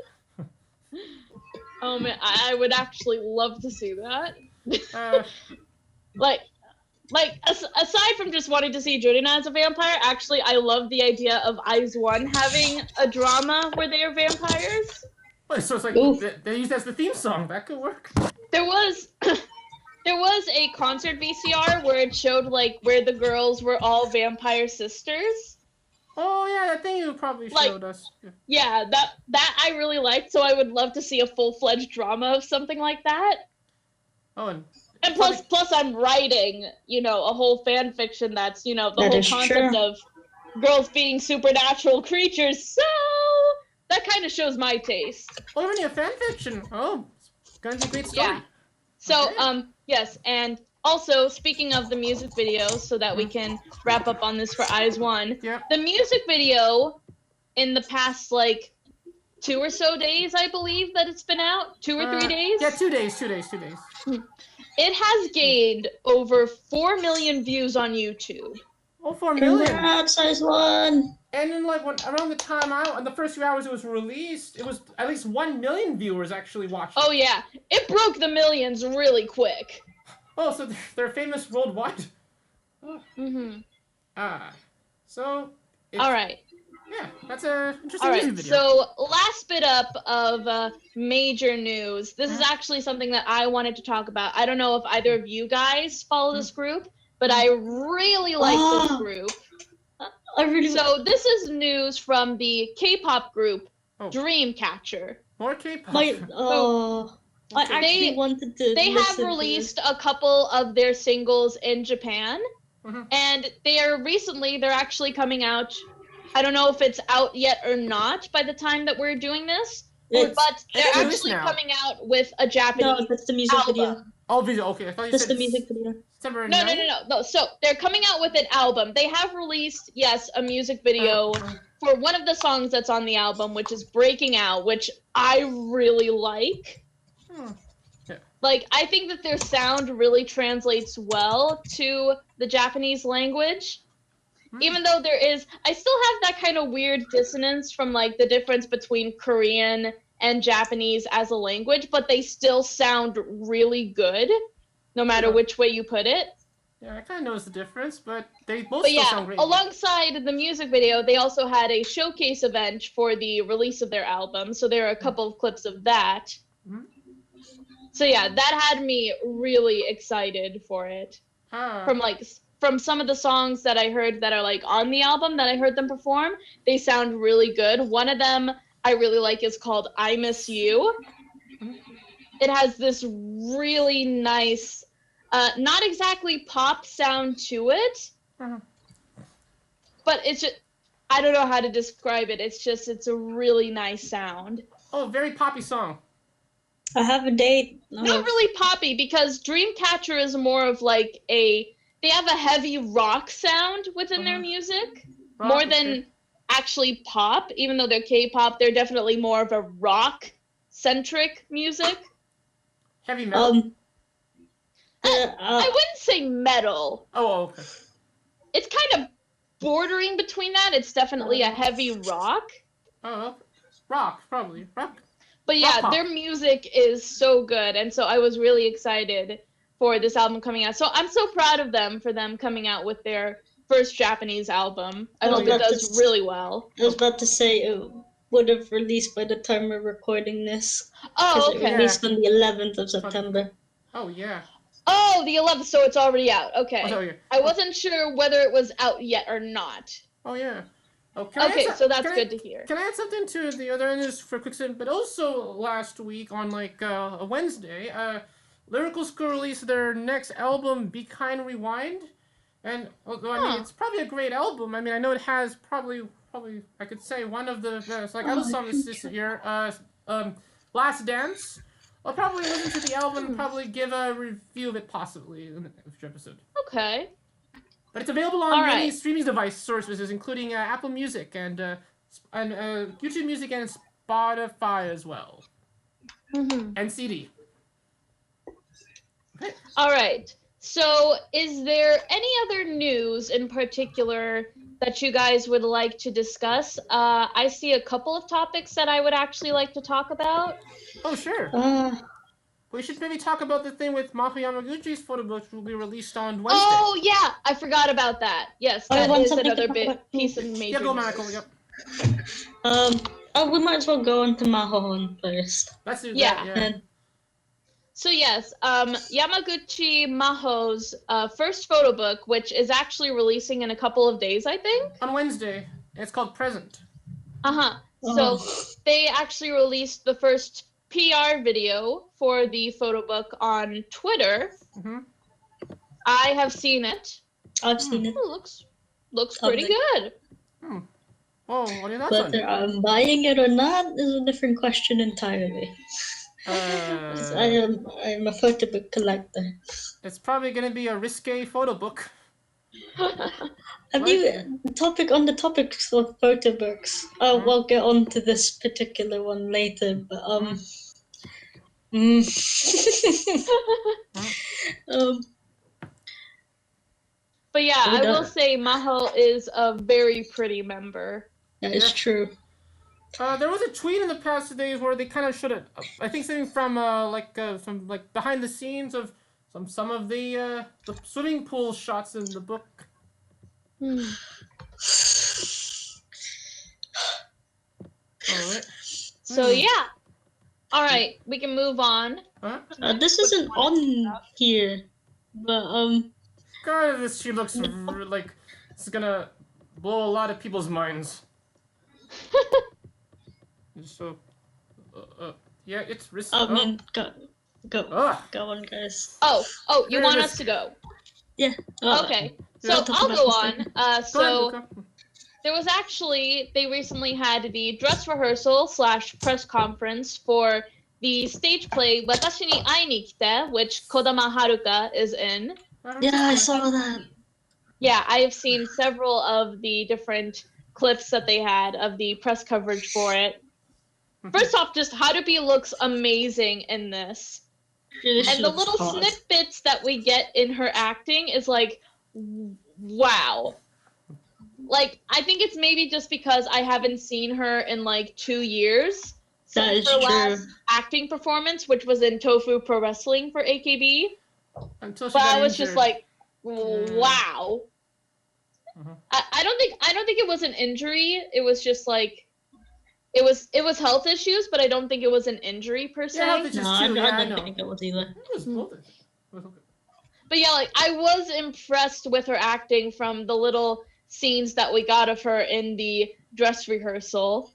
A: Oh man, I would actually love to see that. Like aside from just wanting to see Jerrison as a vampire, actually I love the idea of IZONE having a drama where they are vampires.
B: Well, so it's like they use that as the theme song. That could work.
A: There was a concert VCR where it showed like where the girls were all vampire sisters.
B: Oh yeah, that thing you probably showed us.
A: Yeah, that I really liked. So I would love to see a full-fledged drama of something like that.
B: Oh,
A: and plus I'm writing, you know, a whole fan fiction that's, you know, the whole concept of girls being supernatural creatures. So that kind of shows my taste.
B: Oh, you're writing a fan fiction. Oh, it's gonna be a great story.
A: Yeah. So yes, and also speaking of the music video, so that we can wrap up on this for IZONE.
B: Yep.
A: The music video in the past like 2 or so days, I believe that it's been out. 2 or 3 days.
B: Yeah, 2 days.
A: It has gained over 4 million views on YouTube.
B: Oh, 4 million.
C: Congrats, IZONE.
B: And then, like, around the time in the first few hours it was released, it was at least 1 million viewers actually watching.
A: Oh yeah, it broke the millions really quick.
B: Oh, so they're famous worldwide.
A: So.
B: So.
A: All right.
B: Yeah, Yeah, that's a interesting
A: All
B: music
A: right,
B: video.
A: so last bit up of major news. This is
B: Uh-huh.
A: actually something that I wanted to talk about. I don't know if either of you guys follow this group, but I really like this group.
C: I really.
A: So this is news from the K-pop group
B: Oh.
A: Dreamcatcher.
B: More K-pop.
C: I actually wanted to.
A: They have released a couple of their singles in Japan, and they're actually coming out. I don't know if it's out yet or not by the time that we're doing this, but they're actually coming out with a Japanese
C: No, that's the music
A: album.
C: video.
B: Oh, video. Okay, I thought you
C: That's
B: said
C: the music video.
B: September
A: No.
B: 9th?
A: No. So they're coming out with an album. They have released, yes, a music video for one of the songs that's on the album, which is Breaking Out, which I really like.
B: Yeah.
A: Like, I think that their sound really translates well to the Japanese language. Even though I still have that kind of weird dissonance from, like, the difference between Korean and Japanese as a language, but they still sound really good, no matter which way you put it.
B: Yeah, I kind of noticed the difference, but they both still sound great.
A: Alongside the music video, they also had a showcase event for the release of their album, so there are a couple of clips of that. So yeah, that had me really excited for it. From some of the songs that I heard that are like on the album that I heard them perform, they sound really good. One of them I really like is called I Miss You. It has this really nice, not exactly pop sound to it, but it's just, I don't know how to describe it. It's a really nice sound.
B: Oh, very poppy song.
C: I have a date.
A: Not really poppy, because Dreamcatcher is more of like they have a heavy rock sound within their music, more than actually pop. Even though they're K-pop, they're definitely more of a rock-centric music.
B: Heavy metal?
A: I wouldn't say metal.
B: Oh, okay.
A: It's kind of bordering between that. It's definitely a heavy rock.
B: Oh, rock, probably. Rock.
A: But yeah,
B: rock
A: their music is so good, and so I was really excited for this album coming out. So I'm so proud of them for them coming out with their first Japanese album. I hope it does really well.
C: I was about to say it would have released by the time we're recording this.
A: Oh, okay.
C: It released on the 11th of September.
B: Oh, yeah.
A: Oh, the 11th, so it's already out. Okay.
B: Oh, yeah.
A: I wasn't sure whether it was out yet or not.
B: Oh, yeah.
A: Okay, so that's good to hear.
B: Can I add something to the other news for quick second? But also last week on like a Wednesday, Lyrical School released their next album, Be Kind Rewind, and although I mean it's probably a great album. I mean I know it has probably I could say one of the best like other songs this year. Last Dance. I'll probably listen to the album and probably give a review of it possibly in the future episode.
A: Okay.
B: But it's available on many streaming device services, including Apple Music and YouTube Music and Spotify as well. And CD. Okay.
A: All right. So is there any other news in particular that you guys would like to discuss? I see a couple of topics that I would actually like to talk about.
B: Oh, sure. We should maybe talk about the thing with Maho Yamaguchi's photo book, which will be released on Wednesday.
A: Oh, yeah. I forgot about that. Yes, that is another piece of major
B: go,
A: news.
B: Michael. Yep.
C: We might as well go on to Maho first.
B: Let's do that, yeah.
A: So yes, Yamaguchi Maho's first photo book, which is actually releasing in a couple of days, I think.
B: On Wednesday. It's called Present.
A: So they actually released the first PR video for the photo book on Twitter. I have seen it.
C: I've seen it.
A: Looks pretty good.
B: Oh, what are your thoughts on it?
C: Whether I'm buying it or not is a different question entirely. I'm a photo book collector.
B: It's probably going to be a risque photo book.
C: Have you on the topics of photo books? We'll get on to this particular one later, but
A: But yeah, I will say Maho is a very pretty member.
C: That is true.
B: There was a tweet in the past days where they kind of showed it. I think something from some behind the scenes of some of the swimming pool shots in the book. right.
A: So yeah. All right, we can move on.
B: Huh?
C: This isn't on here, but
B: God, she looks like it's gonna blow a lot of people's minds. So, yeah, it's risky.
C: I mean, go on, guys.
A: Oh, you want us to go?
C: Yeah.
A: Okay, so I'll go on. So there was actually, they recently had the dress rehearsal / press conference for the stage play Watashi ni ai ni kite, which Kodama Haruka is in.
C: Yeah, I saw that.
A: Yeah, I have seen several of the different clips that they had of the press coverage for it. First off, just Harupi looks amazing in this. And the little snippets that we get in her acting is like, wow. Like, I think it's maybe just because I haven't seen her in like 2 years since her last acting performance, which was in Tofu Pro Wrestling for AKB.
B: Until she
A: but
B: got
A: I was
B: injured.
A: just like, wow. I don't think it was an injury. It was just like, it was health issues, but I don't think it was an injury per se.
C: No, I don't think it was either.
B: It was both. It was okay.
A: But yeah, like, I was impressed with her acting from the little scenes that we got of her in the dress rehearsal.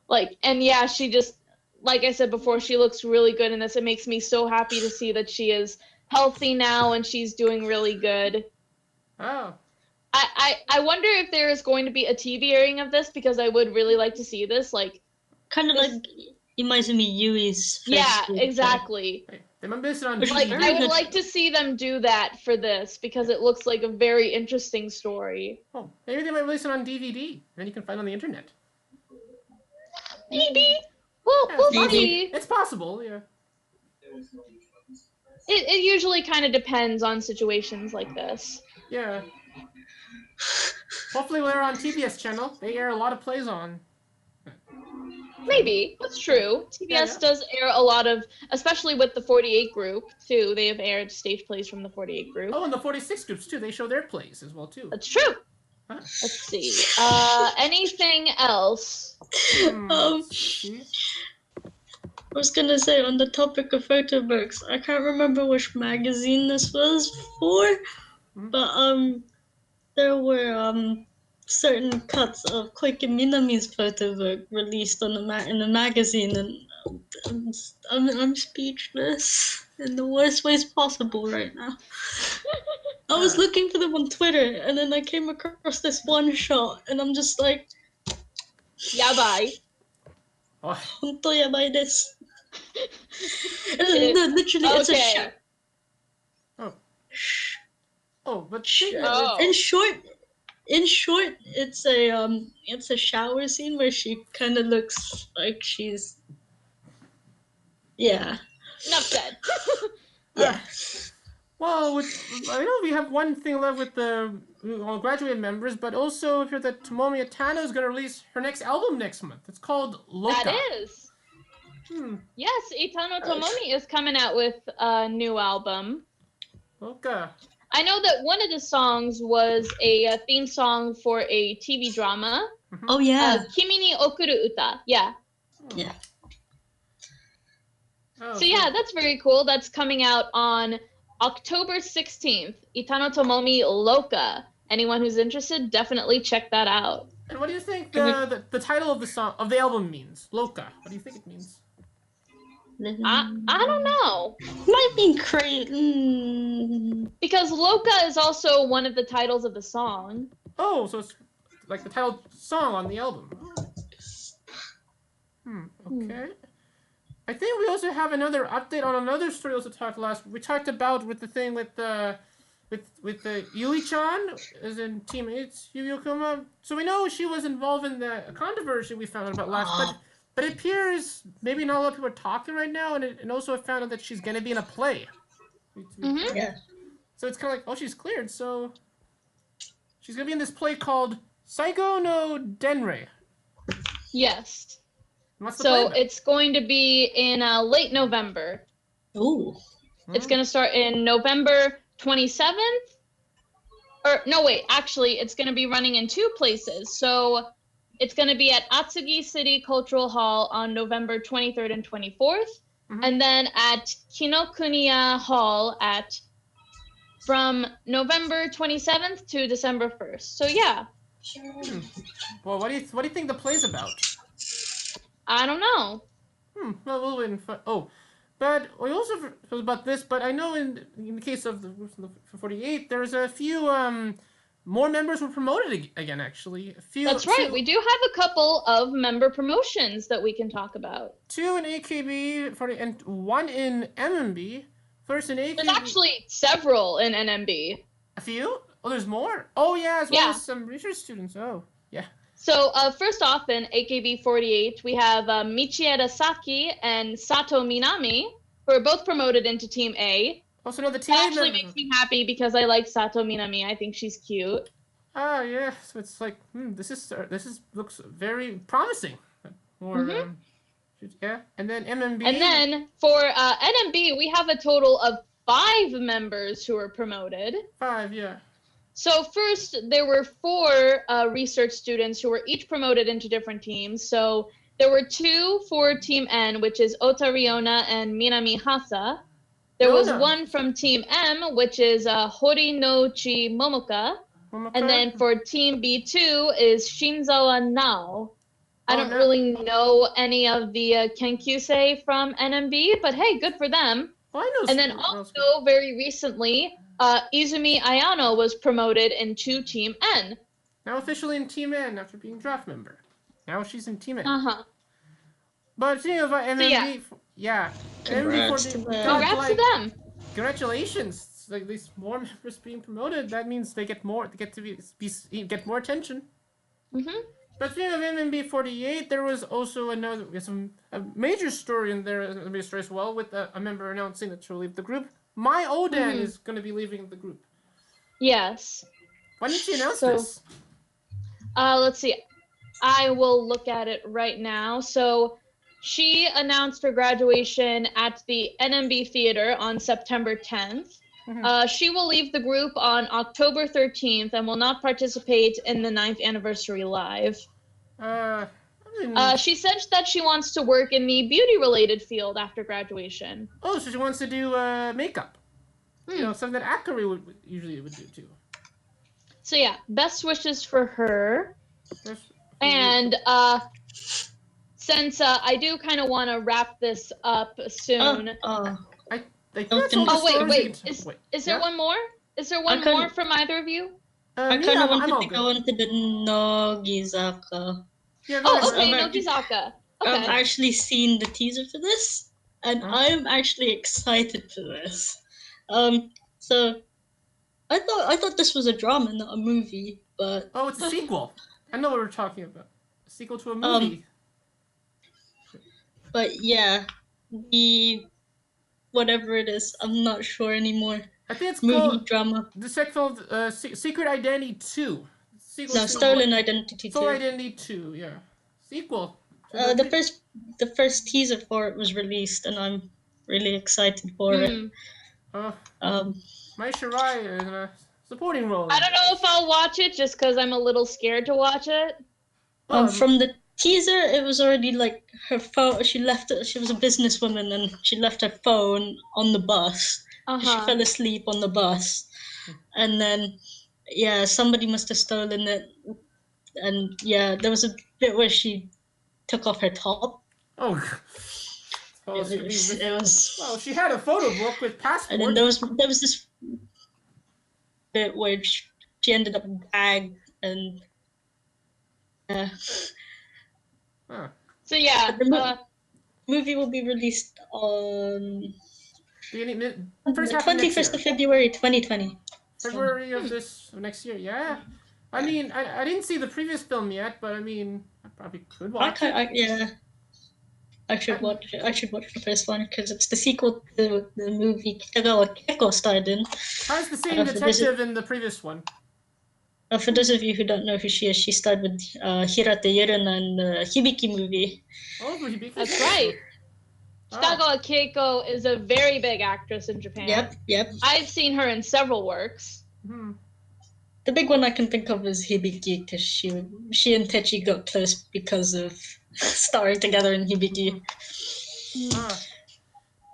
A: Like, and yeah, she just, like I said before, she looks really good in this. It makes me so happy to see that she is healthy now and she's doing really good.
B: Oh.
A: I wonder if there is going to be a TV airing of this, because I would really like to see this. Like,
C: kind of like Imazumi Yui's.
A: Yeah, exactly.
B: They might base it on
A: Like, I would like to see them do that for this, because it looks like a very interesting story.
B: Oh, maybe they might release it on DVD. Then you can find it on the internet.
A: Maybe. Well,
B: Yeah,
A: we'll see.
B: It's possible, yeah.
A: It usually kind of depends on situations like this.
B: Yeah. Hopefully we're on TBS channel. They air a lot of plays on.
A: Maybe. That's true. TBS does air a lot of, especially with the 48 group, too. They have aired stage plays from the 48 group.
B: Oh, and the 46 groups, too. They show their plays as well, too.
A: That's true.
B: Huh?
A: Let's see. Anything else?
C: I was gonna say, on the topic of photo books, I can't remember which magazine this was for, but there were certain cuts of Koike Minami's photo book released on in the magazine, and I'm speechless in the worst ways possible right now. I was looking for them on Twitter, and then I came across this one shot, and I'm just like, yabai. Honto yabai desu. Literally, it's a shot.
B: But
C: in short, it's a shower scene where she kind of looks like she's,
A: Enough said.
C: Yeah.
B: Well, I know we have one thing left with the graduate members, but also if you're the Tomomi Atano is going to release her next album next month. It's called Loka.
A: That is. Yes, Itano Tomomi is coming out with a new album.
B: Loka.
A: I know that one of the songs was a theme song for a TV drama.
C: Oh, yeah.
A: Kimi ni Okuru Uta. Yeah.
C: Yeah.
A: So yeah, that's very cool. That's coming out on October 16th. Itano Tomomi Loka. Anyone who's interested, definitely check that out.
B: And what do you think the title of the song of the album means? Loka. What do you think it means?
A: I don't know.
C: Might mean crazy.
A: Because Loka is also one of the titles of the song.
B: Oh, so it's like the title song on the album. Okay. I think we also have another update on another story also talked last. We talked about with the thing with the Yui-chan, as in teammates, Yuyokuma. So we know she was involved in the controversy we found out about last, but it appears maybe not a lot of people are talking right now, and also I found out that she's gonna be in a play.
C: Yeah.
B: So it's kind of like, oh, she's cleared, so she's gonna be in this play called Saigo no Denrei.
A: Yes.
B: What's the
A: So
B: play?
A: it's going to be in late November.
C: Ooh.
A: It's going to start in November 27th. Or no, wait, actually, it's going to be running in 2 places. So It's going to be at Atsugi City Cultural Hall on November 23rd and 24th. And then at Kinokuniya Hall from November 27th to December 1st. So yeah.
B: Well, what do you think the play's about?
A: I don't know.
B: Well, we'll wait. But we also heard about this. But I know in the case of the 48, there's a few more members were promoted again. Actually,
A: That's right. We do have a couple of member promotions that we can talk about. 2 in
B: AKB48 and 1 in MMB. First in AKB.
A: There's actually several in NMB.
B: A few? Oh, there's more. Oh yeah, as well as some research students. Oh yeah.
A: So first off, in AKB48, we have Michieda Saki and Sato Minami, who are both promoted into Team A.
B: Also, no, the team
A: that actually makes me happy because I like Sato Minami. I think she's cute.
B: Ah, yeah. So it's like, this looks very promising. Or, yeah. And then MMB.
A: And then for NMB, we have a total of 5 members who are promoted.
B: 5, yeah.
A: So first, there were 4 research students who were each promoted into different teams. So there were 2 for Team N, which is Ota Riona and Minami Hasa. There was 1 from Team M, which is Horinochi Momoka. And then for Team B2 is Shinzawa Nao. I don't really know any of the Kenkyusei from NMB, but hey, good for them.
B: Well, I know.
A: And then also, very recently, Izumi Ayano was promoted into Team N.
B: Now officially in Team N after being draft member. Now she's in Team N. But speaking of MMB,
C: Congrats to
A: them.
B: Congratulations! Like these more members being promoted, that means they get more attention. But speaking of MMB48, there was also a major story in there as well, with a member announcing that she'll leave the group. Mai Oden is going to be leaving the group.
A: Yes.
B: Why didn't she announce this?
A: Let's see. I will look at it right now. So she announced her graduation at the NMB Theater on September 10th. She will leave the group on October 13th and will not participate in the 9th anniversary live. She said that she wants to work in the beauty-related field after graduation.
B: Oh, so she wants to do makeup. You know, something that Akari would usually do too.
A: So yeah, best wishes for her. And since I do kind of want to wrap this up soon. Wait. Is there one more? Is there one more from either of you?
C: I kind of wanted to go into the Nogizaka.
A: Nogizaka. Okay.
C: I've actually seen the teaser for this, and I'm actually excited for this. So I thought this was a drama, not a movie, but
B: it's a sequel. I know what we're talking about. A sequel to a movie.
C: But yeah, whatever it is, I'm not sure anymore.
B: I think it's
C: movie
B: called
C: drama.
B: It's called Secret Identity 2.
C: Stolen Identity 2.
B: Stolen Identity 2, yeah. Sequel.
C: The first teaser for it was released, and I'm really excited for it.
B: Mai Shirai in a supporting role.
A: I don't know if I'll watch it just because I'm a little scared to watch it.
C: From the teaser, it was already like her phone. She left it. She was a businesswoman, and she left her phone on the bus. She fell asleep on the bus, and then somebody must have stolen it. And there was a bit where she took off her top. It was.
B: Well, she had a photo book with passport.
C: And then there was this bit where she ended up gagged and.
A: So yeah,
C: the movie will be released on the 21st of February 2020.
B: February of next year, yeah. I mean, I didn't see the previous film yet, but I mean, I probably could watch it.
C: I should watch it. I should watch the first one because it's the sequel to the movie Kitagawa starred in.
B: How's the same detective in the previous one?
C: For those of you who don't know who she is, she starred with Hirata Yuruna in the Hibiki movie.
B: Oh, Hibiki.
A: That's right. Kitagawa Keiko is a very big actress in Japan.
C: Yep.
A: I've seen her in several works.
C: The big one I can think of is Hibiki, because she and Techi got close because of starring together in Hibiki.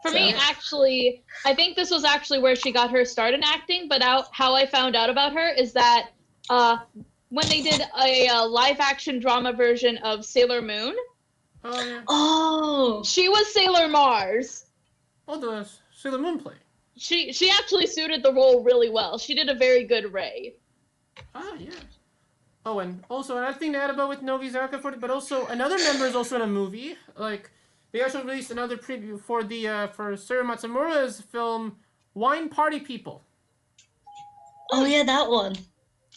A: For me, actually, I think this was actually where she got her start in acting, but how I found out about her is that when they did a live-action drama version of Sailor Moon, she was Sailor Mars.
B: Oh, the Sailor Moon play.
A: She actually suited the role really well. She did a very good Rei.
B: Oh, yeah. Oh, and also another thing to add about with Nogizaka, but also another member is also in a movie. Like, they also released another preview for for Suru Matsumura's film Wine Party People.
C: Oh yeah, that one.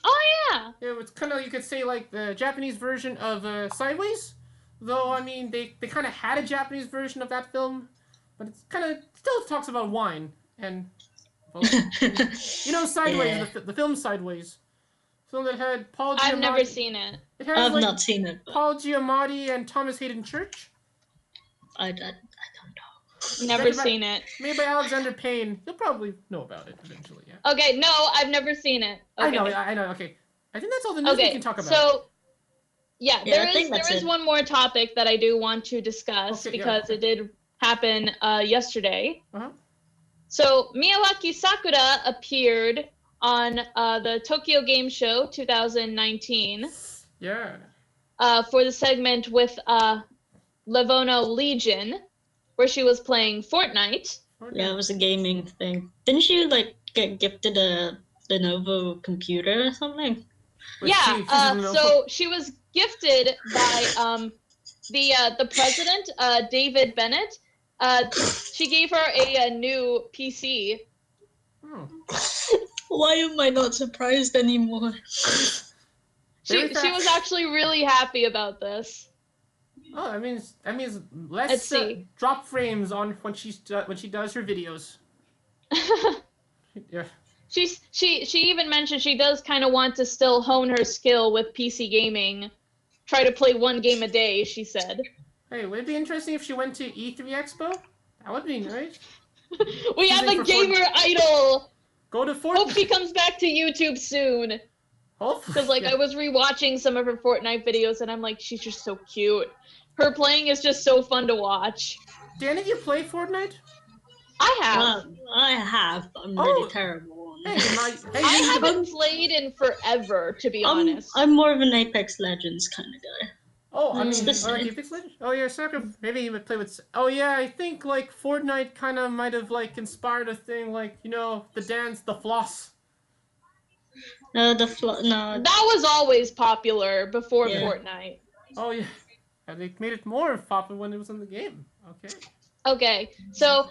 A: Oh yeah.
B: Yeah, it's kind of, you could say, like the Japanese version of Sideways. Though I mean, they kind of had a Japanese version of that film, but it's kind of still talks about wine and. Well, you know, Sideways, the film Sideways. Film that had Paul Giamatti.
A: I've never seen it.
C: I've not seen it.
B: Paul Giamatti and Thomas Hayden Church.
C: I don't know.
A: Never seen it.
B: Made by Alexander Payne. You'll probably know about it eventually, yeah.
A: Okay, no, I've never seen it. Okay.
B: I know, okay. I think that's all the news we can talk about.
A: So, there is one more topic that I do want to discuss because it did happen yesterday.
B: Uh-huh.
A: So, Miyawaki Sakura appeared on the Tokyo Game Show 2019.
B: Yeah.
A: For the segment with Livono Legion, where she was playing Fortnite.
C: Yeah, it was a gaming thing. Didn't she get gifted a Lenovo computer or something?
A: So she was gifted by the president, David Bennett. She gave her a new PC.
B: Oh.
C: Why am I not surprised anymore?
A: She was actually really happy about this.
B: Oh, that means less drop frames on when she does her videos. Yeah.
A: She even mentioned she does kind of want to still hone her skill with PC gaming. Try to play one game a day, she said.
B: Hey, would it be interesting if she went to E3 Expo? That would be nice.
A: We have a gamer idol.
B: Go to Fortnite.
A: Hope she comes back to YouTube soon.
B: Hopefully.
A: Because I was rewatching some of her Fortnite videos and I'm like, she's just so cute. Her playing is just so fun to watch.
B: Do any of you play Fortnite?
A: I have.
C: I have, but I'm really terrible on it.
A: Hey, I haven't played in forever, to be honest.
C: I'm more of an Apex Legends kind of guy.
B: Oh, I mean, Apex Legends? Oh yeah, Sakura. Maybe you would play with. Oh yeah, I think Fortnite kind of might have inspired a thing the dance, the floss.
C: No.
A: That was always popular before Fortnite.
B: Oh yeah, and they made it more popular when it was in the game. Okay.
A: Okay, so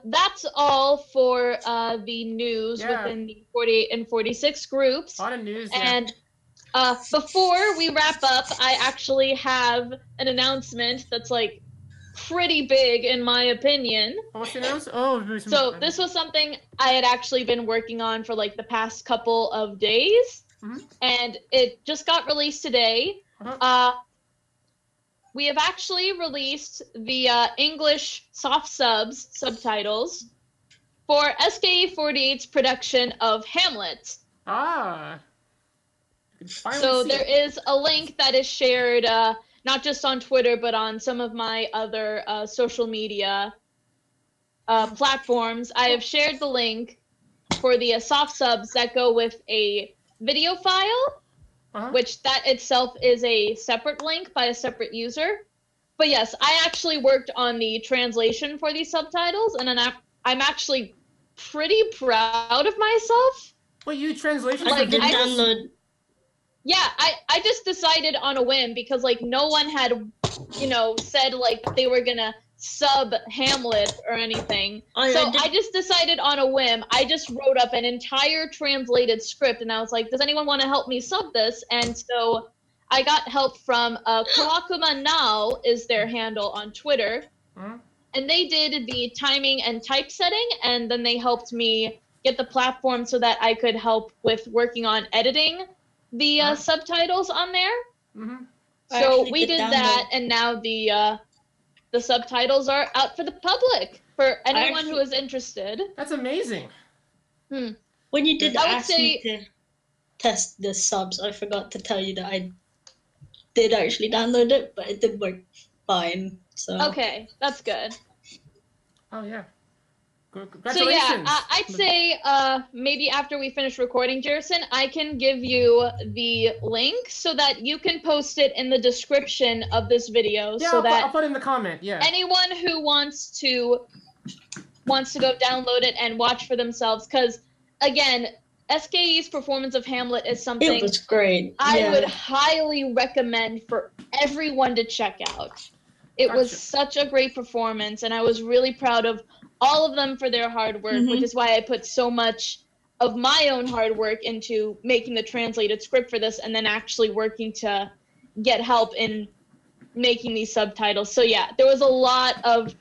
A: that's all for the news within the 48 and 46 groups.
B: A lot of news.
A: And before we wrap up, I actually have an announcement that's pretty big in my opinion.
B: What's the announcement? Oh,
A: so this was something I had actually been working on for the past couple of days, and it just got released today. We have actually released the English soft subtitles for SKA48's production of Hamlet.
B: Ah.
A: So there is a link that is shared not just on Twitter, but on some of my other social media platforms. I have shared the link for the soft subs that go with a video file. Which that itself is a separate link by a separate user. But yes, I actually worked on the translation for these subtitles, and I'm actually pretty proud of myself.
B: Wait, you translation?
C: Download.
A: I just decided on a whim because no one had, said they were gonna sub Hamlet or anything. I just decided on a whim. I just wrote up an entire translated script and I was like, does anyone want to help me sub this? And so I got help from Kawakuma Now is their handle on Twitter. And they did the timing and typesetting, and then they helped me get the platform so that I could help with working on editing the subtitles on there. So we did that, and now the subtitles are out for the public, for anyone who is interested.
B: That's amazing.
C: When you did ask me to... test the subs, I forgot to tell you that I did actually download it, but it did work fine. So
A: Okay, that's good.
B: Oh yeah.
A: So
B: Congratulations.
A: yeah, I'd say maybe after we finish recording, Jerrison, I can give you the link so that you can post it in the description of this video.
B: Yeah,
A: so
B: I'll put it in the comment. Yeah.
A: anyone who wants to go download it and watch for themselves, because again, SKE's performance of Hamlet is something
C: it was great.
A: I would highly recommend for everyone to check out. It was such a great performance, and I was really proud of all of them for their hard work, which is why I put so much of my own hard work into making the translated script for this and then actually working to get help in making these subtitles. So yeah, there was a lot of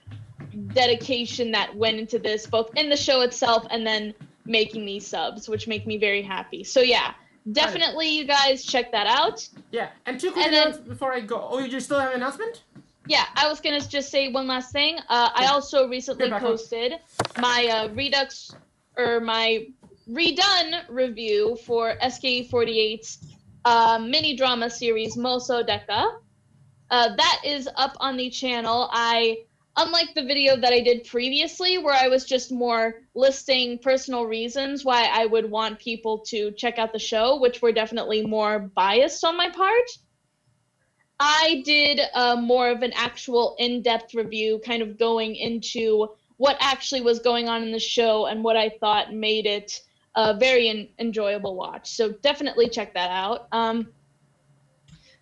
A: dedication that went into this, both in the show itself and then making these subs, which make me very happy. So yeah, definitely you guys check that out.
B: Yeah, and two quick announcements before I go. Oh, you still have an announcement?
A: Yeah, I was gonna just say one last thing. I also recently posted my my redone review for SKE48's mini drama series Moso Deka. That is up on the channel. Unlike the video that I did previously, where I was just more listing personal reasons why I would want people to check out the show, which were definitely more biased on my part, I did more of an actual in-depth review, kind of going into what actually was going on in the show and what I thought made it a very enjoyable watch. So definitely check that out.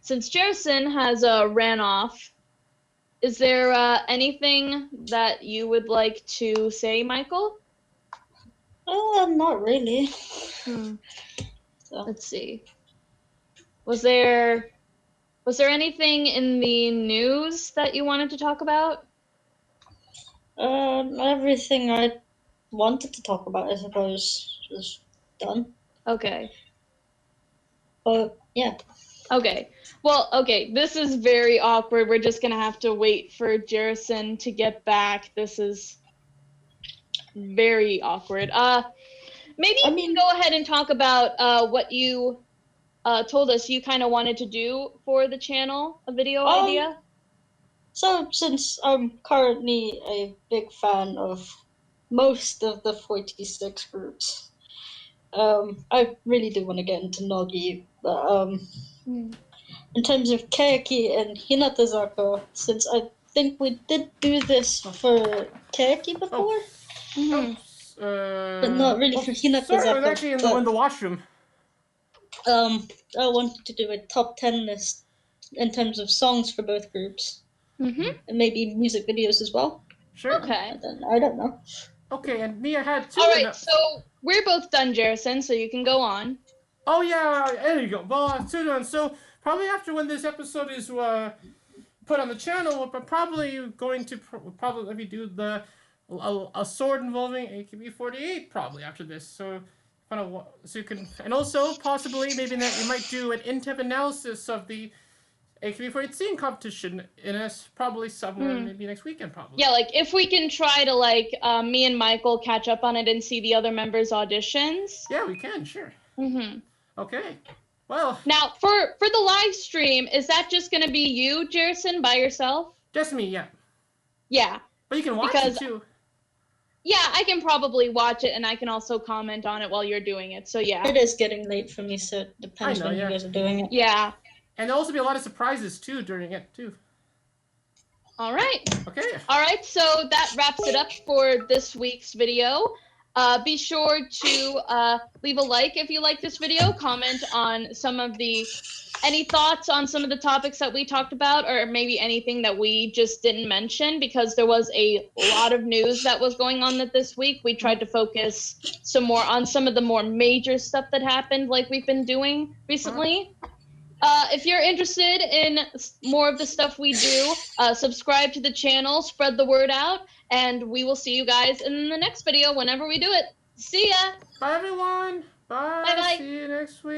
A: Since Jerrison has ran off, is there anything that you would like to say, Michael?
C: Not really.
A: So. Let's see. Was there anything in the news that you wanted to talk about?
C: Everything I wanted to talk about, I suppose, is done.
A: Okay.
C: But yeah.
A: Okay. Well, okay, this is very awkward. We're just gonna have to wait for Jerrison to get back. This is very awkward. Maybe you can go ahead and talk about what you told us you kind of wanted to do for the channel, a video idea.
C: So since I'm currently a big fan of most of the 46 groups, I really do want to get into Nogi, but in terms of Keiki and Hinatazaka, since I think we did do this for Keiki before, but not really for Hinatazaka.
B: Sorry, I was actually in the washroom.
C: I wanted to do a top 10 list in terms of songs for both groups, and maybe music videos as well.
B: Sure.
A: Okay.
C: I don't know.
B: Okay, and me, I had two.
A: All right, so we're both done, Jerrison, so you can go on.
B: Oh yeah, there you go. Well, two done. So probably after when this episode is put on the channel, we're probably going to probably do a sword involving AKB48 probably after this. So you can, and also possibly maybe that we might do an in-depth analysis of the AKB48 Singing Competition probably somewhere maybe next weekend probably.
A: Yeah, like if we can try to me and Michael catch up on it and see the other members' auditions.
B: Yeah, we can, sure. Okay. Well.
A: Now for the live stream, is that just gonna be you, Jerrison, by yourself?
B: Just me, yeah.
A: Yeah.
B: But you can watch it too.
A: Yeah, I can probably watch it, and I can also comment on it while you're doing it. So yeah.
C: It is getting late for me, so it depends when you guys are doing it.
A: Yeah.
B: And there'll also be a lot of surprises too during it too.
A: All right.
B: Okay.
A: All right, so that wraps it up for this week's video. Be sure to leave a like if you like this video, comment on any thoughts on some of the topics that we talked about, or maybe anything that we just didn't mention, because there was a lot of news that was going on this week. We tried to focus some more on some of the more major stuff that happened, like we've been doing recently. If you're interested in more of the stuff we do, subscribe to the channel, spread the word out, and we will see you guys in the next video whenever we do it. See ya!
B: Bye, everyone! Bye!
A: Bye-bye!
B: See you next week!